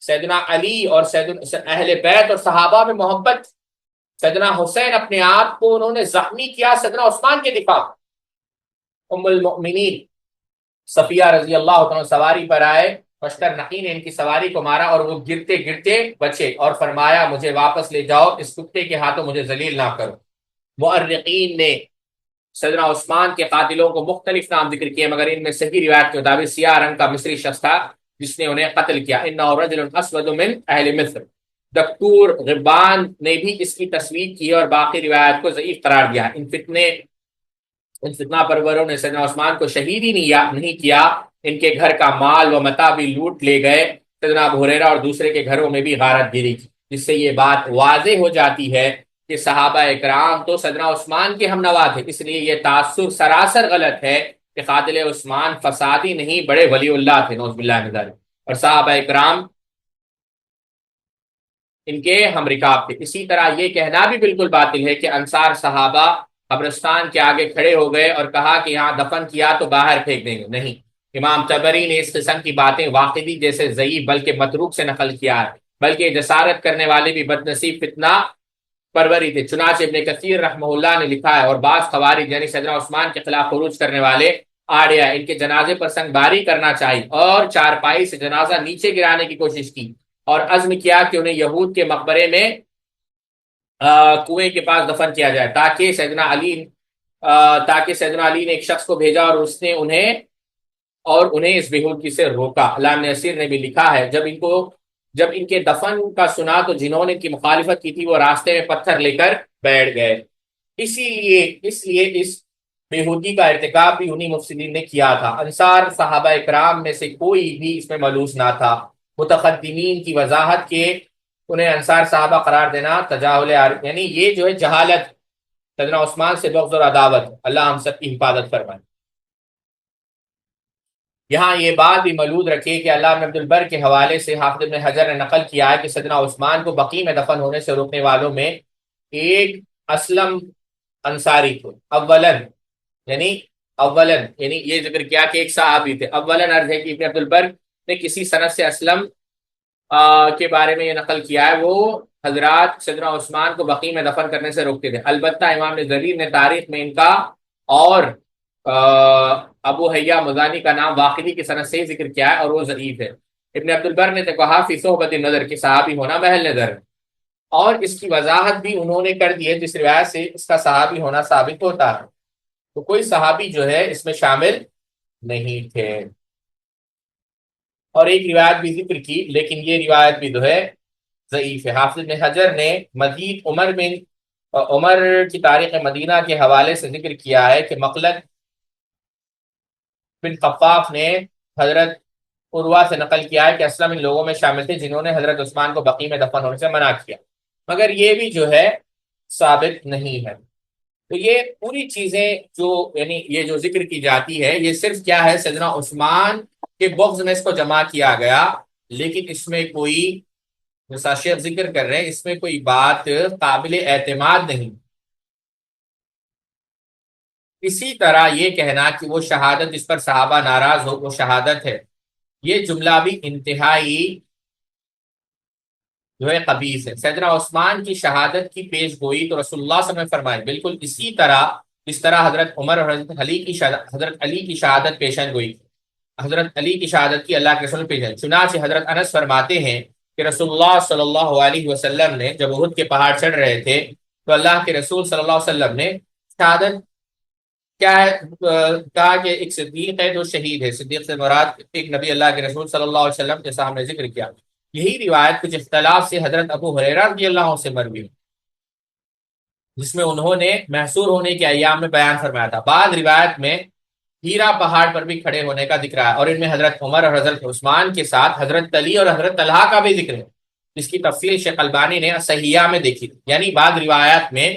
سیدنا علی اور اہل بیت اور صحابہ میں محبت۔ سیدنا حسین اپنے آپ کو انہوں نے زخمی کیا سیدنا عثمان کے دفاع۔ ام المؤمنین صفیہ رضی اللہ عنہ سواری پر آئے، مشتر نقی نے ان کی سواری کو مارا اور وہ گرتے گرتے بچے اور فرمایا مجھے واپس لے جاؤ، اس کتے کے ہاتھوں مجھے ذلیل نہ کرو۔ مؤرخین نے سیدنا عثمان کے قاتلوں کو مختلف نام ذکر کیے مگر ان میں صحیح روایت کے مطابق سیاہ رنگ کا مصری شخص تھا جس نے انہیں قتل کیا۔ انہ رجل اسود من اہل مصر۔ دکتور غبان نے بھی اس کی تصویر کی اور باقی روایت کو ضعیف قرار دیا۔ ان فتنہ پروروں نے سیدنا عثمان کو شہید ہی نہیں کیا، ان کے گھر کا مال و متاع بھی لوٹ لے گئے۔ سیدنا ابو ہریرہ اور دوسرے کے گھروں میں بھی غارت گیری کی، جس سے یہ بات واضح ہو جاتی ہے کہ صحابہ اکرام تو سیدنا عثمان کے ہم نوا تھے، اس لیے یہ تاثر سراسر غلط ہے کہ قاتل عثمان فسادی نہیں بڑے ولی اللہ تھے، نعوذ باللہ من ذلک، اور صحابہ اکرام ان کے ہم رکاب تھے۔ اسی طرح یہ کہنا بھی بالکل باطل ہے کہ انصار صحابہ قبرستان کے آگے کھڑے ہو گئے اور کہا کہ یہاں دفن کیا تو باہر پھینک دیں گے، نہیں۔ امام طبری نے اس قسم کی باتیں واقعی جیسے ضعیف بلکہ متروک سے نقل کیا ہے، بلکہ جسارت کرنے والے بھی بدنصیب فتنہ پروری تھے۔ چنانچہ ابن کثیر رحمہ اللہ نے لکھا ہے اور بعض خوارج یعنی سیدنا عثمان کے خلاف خروج کرنے والے آڑیا ان کے جنازے پر سنگ باری کرنا چاہیے اور چارپائی سے جنازہ نیچے گرانے کی کوشش کی اور عزم کیا کہ انہیں یہود کے مقبرے میں کنویں کے پاس دفن کیا جائے تاکہ سیدنا علی نے ایک شخص کو بھیجا اور اس نے انہیں اس بےہودگی سے روکا۔ علامہ نصیر نے بھی لکھا ہے جب ان کو جب ان کے دفن کا سنا تو جنہوں نے ان کی مخالفت کی تھی وہ راستے میں پتھر لے کر بیٹھ گئے۔ اس لیے اس بےہودگی کا ارتکاب بھی انہی مفسدین نے کیا تھا۔ انصار صحابہ اکرام میں سے کوئی بھی اس میں ملوث نہ تھا۔ متقدمین کی وضاحت کے انہیں انصار صحابہ قرار دینا تجاہل یعنی یہ جو ہے جہالت، سیدنا عثمان سے بغض اور عداوت، اللہ ہم سب کی حفاظت فرمائے۔ یہاں یہ بات بھی ملحوظ رکھے کہ علامہ ابن عبد البر کے حوالے سے حافظ ابن حجر نے نقل کیا ہے کہ سیدنا عثمان کو بقیع میں دفن ہونے سے روکنے والوں میں ایک اسلم انصاری تھے۔ یعنی یہ ذکر کیا کہ ایک صحابی تھے۔ عرض ہے کہ ابن عبد البر نے کسی سند سے اسلم کے بارے میں یہ نقل کیا ہے، وہ حضرات سیدنا عثمان کو بقیع میں دفن کرنے سے روکتے تھے۔ البتہ امام زریر نے تاریخ میں ان کا اور ابو حیا مزانی کا نام واقعی کی سند سے ہی ذکر کیا ہے اور وہ ضعیف ہے۔ ابن عبد البر نے تو کہا فی صحبت النظر کہ صحابی ہونا محل نظر ہے، اور اس کی وضاحت بھی انہوں نے کر دی ہے جس روایت سے اس کا صحابی ہونا ثابت ہوتا ہے، تو کوئی صحابی جو ہے اس میں شامل نہیں تھے۔ اور ایک روایت بھی ذکر کی لیکن یہ روایت بھی جو ہے ضعیف ہے۔ حافظ بن حجر نے مزید عمر کی تاریخ مدینہ کے حوالے سے ذکر کیا ہے کہ مخلد بن خفاف نے حضرت عروہ سے نقل کیا ہے کہ اسلم ان لوگوں میں شامل تھے جنہوں نے حضرت عثمان کو بقیع میں دفن ہونے سے منع کیا، مگر یہ بھی جو ہے ثابت نہیں ہے۔ تو یہ پوری چیزیں جو یعنی یہ جو ذکر کی جاتی ہے یہ صرف کیا ہے، سیدنا عثمان کے بغض میں اس کو جمع کیا گیا، لیکن اس میں کوئی جیسا شیخ ذکر کر رہے ہیں اس میں کوئی بات قابل اعتماد نہیں۔ اسی طرح یہ کہنا کہ وہ شہادت جس پر صحابہ ناراض ہو وہ شہادت ہے، یہ جملہ بھی انتہائی جو ہے قبیح ہے۔ سیدنا عثمان کی شہادت کی پیش گوئی تو رسول اللہ صلی اللہ علیہ وسلم نے فرمائی، بالکل اسی طرح جس طرح حضرت عمر اور حضرت علی کی شہادت پیشن گوئی، حضرت علی کی شہادت کی اللہ کے رسول پیشن۔ چنانچہ حضرت انس فرماتے ہیں کہ رسول اللہ صلی اللہ علیہ وسلم نے جب احد کے پہاڑ چڑھ رہے تھے تو اللہ کے رسول صلی اللہ علیہ وسلم نے شہادت کیا ہے کہا کہ ایک صدیق ہے جو شہید ہے۔ صدیق سے مراد ایک نبی اللہ کے رسول صلی اللہ علیہ وسلم جیسا ہم نے ذکر کیا۔ یہی روایت کچھ اختلاف سے حضرت ابو ہریرہ رضی اللہ عنہ سے مروی ہے جس میں انہوں نے محصور ہونے کے ایام میں بیان فرمایا تھا۔ بعض روایت میں ہیرا پہاڑ پر بھی کھڑے ہونے کا ذکر ہے، اور ان میں حضرت عمر اور حضرت عثمان کے ساتھ حضرت علی اور حضرت طلحہ کا بھی ذکر ہے، جس کی تفصیل شیخ البانی نے صحیحہ میں دیکھی تھی۔ یعنی بعض روایات میں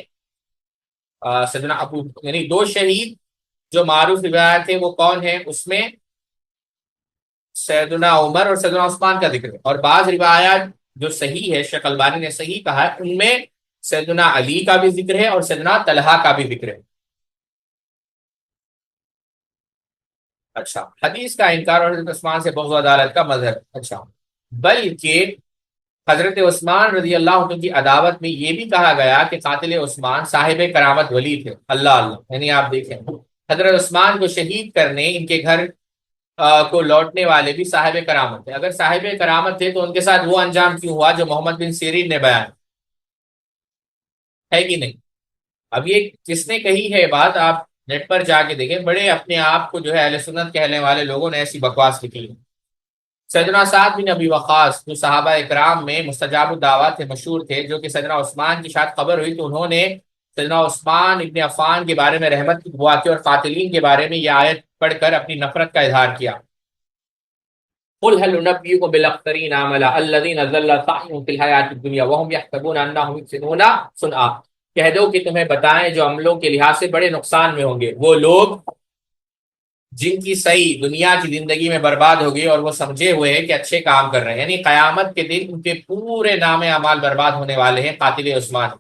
سیدنا ابو یعنی دو شہید جو معروف روایت ہے وہ کون ہے، اس میں سیدنا عمر اور سیدنا عثمان کا ذکر ہے، اور بعض روایات جو صحیح ہے شیخ البانی نے صحیح کہا ہے ان میں سیدنا علی کا بھی ذکر ہے اور سیدنا طلحہ کا بھی ذکر ہے۔ اچھا، حدیث کا انکار اور حضرت عثمان سے بغض و عدالت کا مظہر۔ اچھا، بلکہ حضرت عثمان رضی اللہ عنہ کی عداوت میں یہ بھی کہا گیا کہ قاتل عثمان صاحب کرامت ولی تھے۔ اللہ اللہ، یعنی آپ دیکھیں حضرت عثمان کو شہید کرنے ان کے گھر کو لوٹنے والے بھی صاحب کرامت تھے۔ اگر صاحب کرامت تھے تو ان کے ساتھ وہ انجام کیوں ہوا جو محمد بن سیرین نے بیان ہے کہ نہیں؟ اب یہ کس نے کہی ہے بات، آپ نیٹ پر جا کے دیکھیں، بڑے اپنے آپ کو جو ہے اہل سنت کہنے والے لوگوں نے ایسی بکواس لکھی ہے۔ سیدنا سعد بن ابی وقاص جو صحابہ اکرام میں مستجاب الدعوات تھے، مشہور تھے، جو کہ سیدنا عثمان کی شاید خبر ہوئی تو انہوں نے سیدنا عثمان ابن عفان کے بارے میں رحمت کی دعا کی اور قاتلین کے بارے میں یہ آیت پڑھ کر اپنی نفرت کا اظہار کیا۔ قل هل ننبئكم بالاخسرین اعمالا الذین ضل سعیهم فی الحیاۃ الدنیا وهم یحسبون انهم یحسنون صنعا، کہہ دو کہ تمہیں بتائیں جو عملوں کے لحاظ سے بڑے نقصان میں ہوں گے وہ لوگ جن کی صحیح دنیا کی زندگی میں برباد ہوگی اور وہ سمجھے ہوئے ہیں کہ اچھے کام کر رہے ہیں، یعنی قیامت کے دن ان کے پورے نام اعمال برباد ہونے والے ہیں قاتل عثمان۔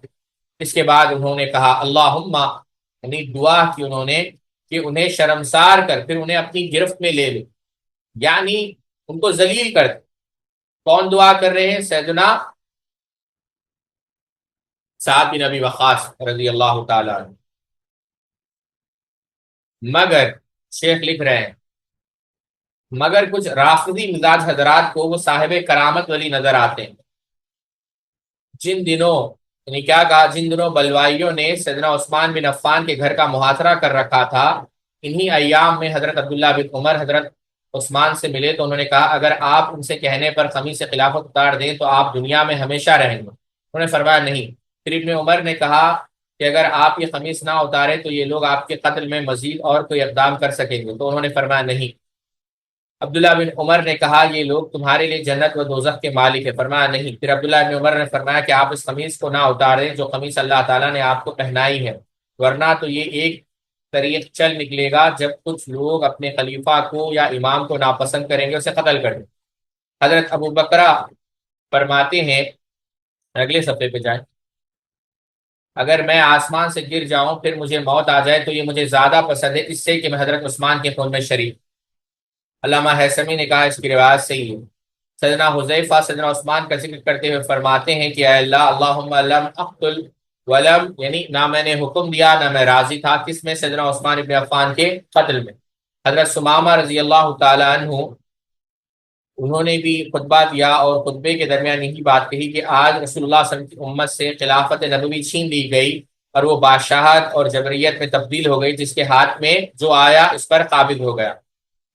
اس کے بعد انہوں نے کہا اللہم، یعنی دعا کی انہوں نے کہ انہیں شرمسار کر پھر انہیں اپنی گرفت میں لے لے، یعنی ان کو ذلیل کر دے۔ کون دعا کر رہے ہیں؟ سیدنا سعد بن ابی وقاص رضی اللہ تعالی عنہ۔ مگر شیخ لکھ رہے ہیں مگر کچھ رافضی مزاج حضرات کو وہ صاحب کرامت ولی نظر آتے ہیں جن دنوں، یعنی کیا کہا، جن دنوں بلوائیوں نے سیدنا عثمان بن عفان کے گھر کا محاصرہ کر رکھا تھا، انہی ایام میں حضرت عبداللہ بن عمر، حضرت عثمان سے ملے تو انہوں نے کہا اگر آپ ان سے کہنے پر قمیص سے خلافت اتار دیں تو آپ دنیا میں ہمیشہ رہیں گے. انہوں نے فرمایا نہیں. پھر ابن عمر نے کہا کہ اگر آپ یہ قمیص نہ اتارے تو یہ لوگ آپ کے قتل میں مزید اور کوئی اقدام کر سکیں گے, تو انہوں نے فرمایا نہیں. عبداللہ بن عمر نے کہا یہ لوگ تمہارے لیے جنت و دوزخ کے مالک ہے, فرمایا نہیں. پھر عبداللہ بن عمر نے فرمایا کہ آپ اس قمیص کو نہ اتاریں جو قمیص اللہ تعالیٰ نے آپ کو پہنائی ہے, ورنہ تو یہ ایک طریق چل نکلے گا جب کچھ لوگ اپنے خلیفہ کو یا امام کو ناپسند کریں گے, اسے قتل کر دیں. حضرت ابو بکرہ فرماتے ہیں, اگلے صفحے پہ جائیں, اگر میں آسمان سے گر جاؤں پھر مجھے موت آ جائے تو یہ مجھے زیادہ پسند ہے اس سے کہ میں حضرت عثمان کے خون میں شریک. علامہ حیثمی نے کہا اس کی روایت صحیح ہے. سیدنا حذیفہ سیدنا عثمان کا ذکر کرتے ہوئے فرماتے ہیں کہ اے اللہ اللہم لم اقتل ولم, یعنی نہ میں نے حکم دیا نہ میں راضی تھا, کس میں؟ سیدنا عثمان ابن عفان کے قتل میں. حضرت ثمامہ رضی اللہ تعالی عنہ انہوں نے بھی خطبہ دیا اور خطبے کے درمیان یہی بات کہی کہ آج رسول اللہ صلی اللہ علیہ وسلم کی امت سے خلافت نبوی چھین لی گئی اور وہ بادشاہت اور جبریت میں تبدیل ہو گئی, جس کے ہاتھ میں جو آیا اس پر قابض ہو گیا.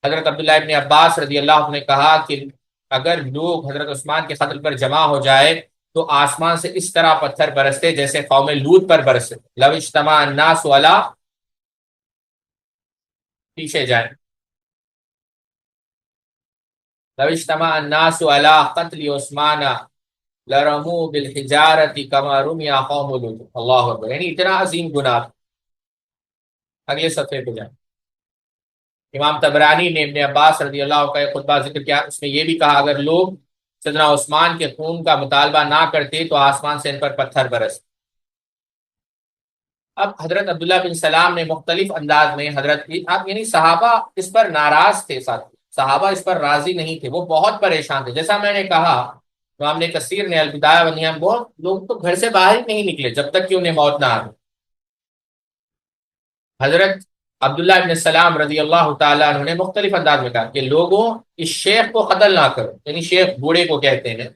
حضرت عبداللہ ابن عباس رضی اللہ عنہ نے کہا کہ اگر لوگ حضرت عثمان کے قتل پر جمع ہو جائے تو آسمان سے اس طرح پتھر برستے جیسے قوم لوط پر برسے. لو اجتمع الناس علی, پیچھے جائیں, لو اجتمع الناس علی قتل عثمان لرموا بالحجارۃ کما رمی قوم لوط. اللہ اکبر, یعنی اتنا عظیم گناہ. اگلے صفحے پہ جائیں. امام طبرانی نے ابن عباس رضی اللہ عنہ کا ایک خطبہ ذکر کیا, اس میں یہ بھی کہا اگر لوگ سیدنا عثمان کے خون کا مطالبہ نہ کرتے تو آسمان سے ان پر پتھر برس. اب حضرت عبداللہ بن سلام نے مختلف انداز میں حضرت یعنی صحابہ اس پر ناراض تھے, صحابہ اس پر راضی نہیں تھے, وہ بہت پریشان تھے. جیسا میں نے کہا امام نے کثیر نے البدایہ والنہایہ, بہت لوگ تو گھر سے باہر ہی نہیں نکلے جب تک کہ انہیں موت نہ آ. حضرت عبداللہ ابن سلام رضی اللہ تعالیٰ عنہ نے مختلف انداز میں کہا کہ لوگوں اس شیخ کو قتل نہ کرو, یعنی شیخ بوڑھے کو کہتے ہیں,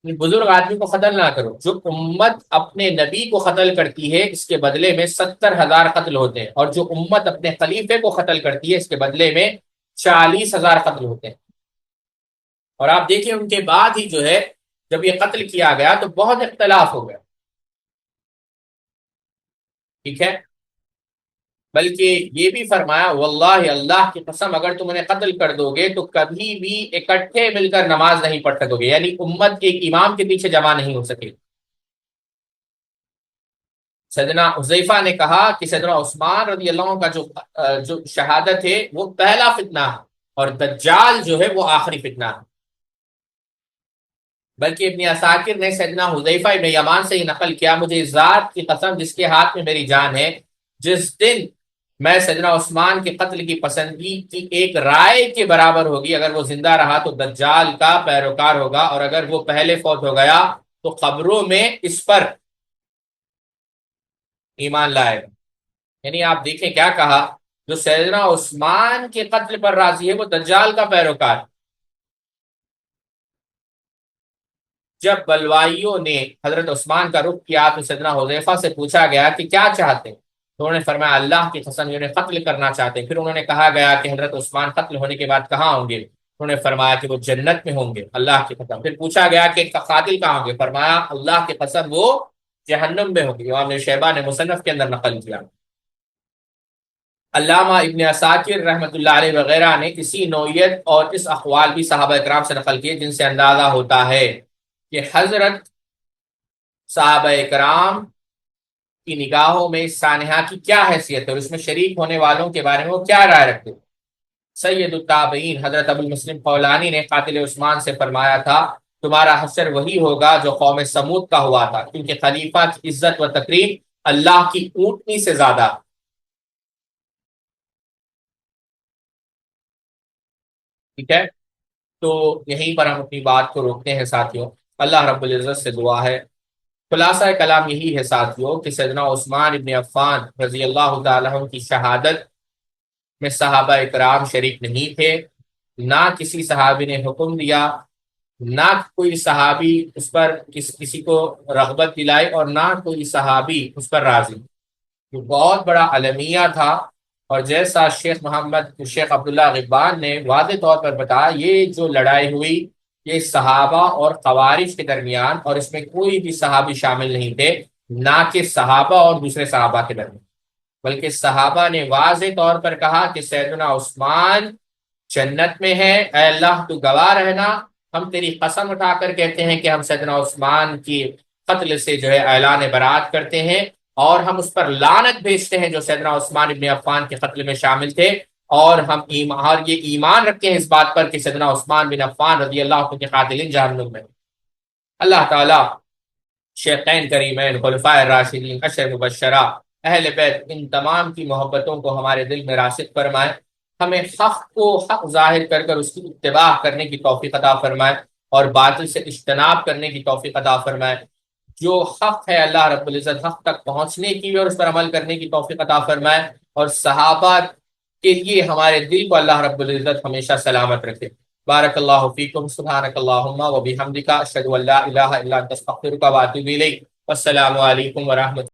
بزرگ آدمی کو قتل نہ کرو. جو امت اپنے نبی کو قتل کرتی ہے اس کے بدلے میں 70,000 قتل ہوتے ہیں, اور جو امت اپنے خلیفے کو قتل کرتی ہے اس کے بدلے میں 40,000 قتل ہوتے ہیں. اور آپ دیکھیں ان کے بعد ہی جو ہے جب یہ قتل کیا گیا تو بہت اختلاف ہو گیا, ٹھیک ہے. بلکہ یہ بھی فرمایا واللہ اللہ کی قسم اگر تم انہیں قتل کر دو گے تو کبھی بھی اکٹھے مل کر نماز نہیں پڑھ سکو گے, یعنی امت ایک امام کے پیچھے جمع نہیں ہو سکے. سیدنا حذیفہ نے کہا کہ سیدنا عثمان رضی اللہ عنہ کا جو شہادت ہے وہ پہلا فتنہ ہے اور دجال جو ہے وہ آخری فتنہ ہے. بلکہ ابن عساکر نے سیدنا حذیفہ ابن یمان سے ہی نقل کیا, مجھے ذات کی قسم جس کے ہاتھ میں میری جان ہے, جس دن میں سیدنا عثمان کے قتل کی پسندگی کی ایک رائے کے برابر ہوگی, اگر وہ زندہ رہا تو دجال کا پیروکار ہوگا, اور اگر وہ پہلے فوت ہو گیا تو قبروں میں اس پر ایمان لائے گا. یعنی آپ دیکھیں کیا کہا, جو سیدنا عثمان کے قتل پر راضی ہے وہ دجال کا پیروکار. جب بلوائیوں نے حضرت عثمان کا رخ کیا تو سیدنا حذیفہ سے پوچھا گیا کہ کیا چاہتے ہیں, تو انہوں نے فرمایا اللہ کی قسم انہیں قتل کرنا چاہتے ہیں. پھر انہوں نے کہا گیا کہ حضرت عثمان قتل ہونے کے بعد کہاں ہوں گے, انہوں نے فرمایا کہ وہ جنت میں ہوں گے اللہ کی قسم. پھر پوچھا گیا کہ قاتل کہاں ہوں گے, فرمایا اللہ کی قسم وہ جہنم میں ہوں گے. امام شیبہ نے مصنف کے اندر نقل کیا. علامہ ابن عساکر رحمۃ اللہ علیہ وغیرہ نے اسی نوعیت اور اس اقوال بھی صحابہ اکرام سے نقل کیے جن سے اندازہ ہوتا ہے کہ حضرت صحابہ اکرام کی نگاہوں میں اس سانحہ کی کیا حیثیت ہے اور اس میں شریک ہونے والوں کے بارے میں وہ کیا رائے رکھتے. سید التابعین حضرت ابو المسلم خولانی نے قاتل عثمان سے فرمایا تھا تمہارا حشر وہی ہوگا جو قوم سمود کا ہوا تھا, کیونکہ خلیفہ کی عزت و تقریب اللہ کی اونٹنی سے زیادہ. ٹھیک ہے, تو یہیں پر ہم اپنی بات کو روکتے ہیں ساتھیوں. اللہ رب العزت سے دعا ہے, خلاصہ کلام یہی ہے ساتھیوں کہ سیدنا عثمان ابن عفان رضی اللہ تعالیٰ عنہ کی شہادت میں صحابہ اکرام شریک نہیں تھے. نہ کسی صحابی نے حکم دیا, نہ کوئی صحابی اس پر کسی کو رغبت دلائی, اور نہ کوئی صحابی اس پر راضی. یہ بہت بڑا المیہ تھا اور جیسا شیخ عبداللہ غبان نے واضح طور پر بتایا، یہ جو لڑائی ہوئی یہ صحابہ اور خوارج کے درمیان، اور اس میں کوئی بھی صحابی شامل نہیں تھے، نہ کہ صحابہ اور دوسرے صحابہ کے درمیان، بلکہ صحابہ نے واضح طور پر کہا کہ سیدنا عثمان جنت میں ہے، اے اللہ تو گواہ رہنا، ہم تیری قسم اٹھا کر کہتے ہیں کہ ہم سیدنا عثمان کی قتل سے جو ہے اعلان برات کرتے ہیں، اور ہم اس پر لعنت بھیجتے ہیں جو سیدنا عثمان ابن عفان کے قتل میں شامل تھے، اور ہم یہ ایمان رکھتے ہیں اس بات پر کہ سیدنا عثمان بن عفان رضی اللہ عنہ کے قاتلین جہنم میں۔ اللہ تعالیٰ شیخین کریمین، خلفائے راشدین، عشر مبشرہ، اہل بیت، ان تمام کی محبتوں کو ہمارے دل میں راسخ فرمائے، ہمیں حق کو حق ظاہر کر کر اس کی اتباع کرنے کی توفیق عطا فرمائے، اور باطل سے اجتناب کرنے کی توفیق عطا فرمائے۔ جو حق ہے اللہ رب العزت حق تک پہنچنے کی اور اس پر عمل کرنے کی توفیق عطا فرمائے، اور صحابہ کے لیے ہمارے دل کو اللہ رب العزت ہمیشہ سلامت رکھے۔ بارک اللہ فیکم، سبحانک اللہم و بحمدک، اشہد ان لا الہ الا انت، استغفرک و اتوب الیک۔ والسلام علیکم ورحمۃ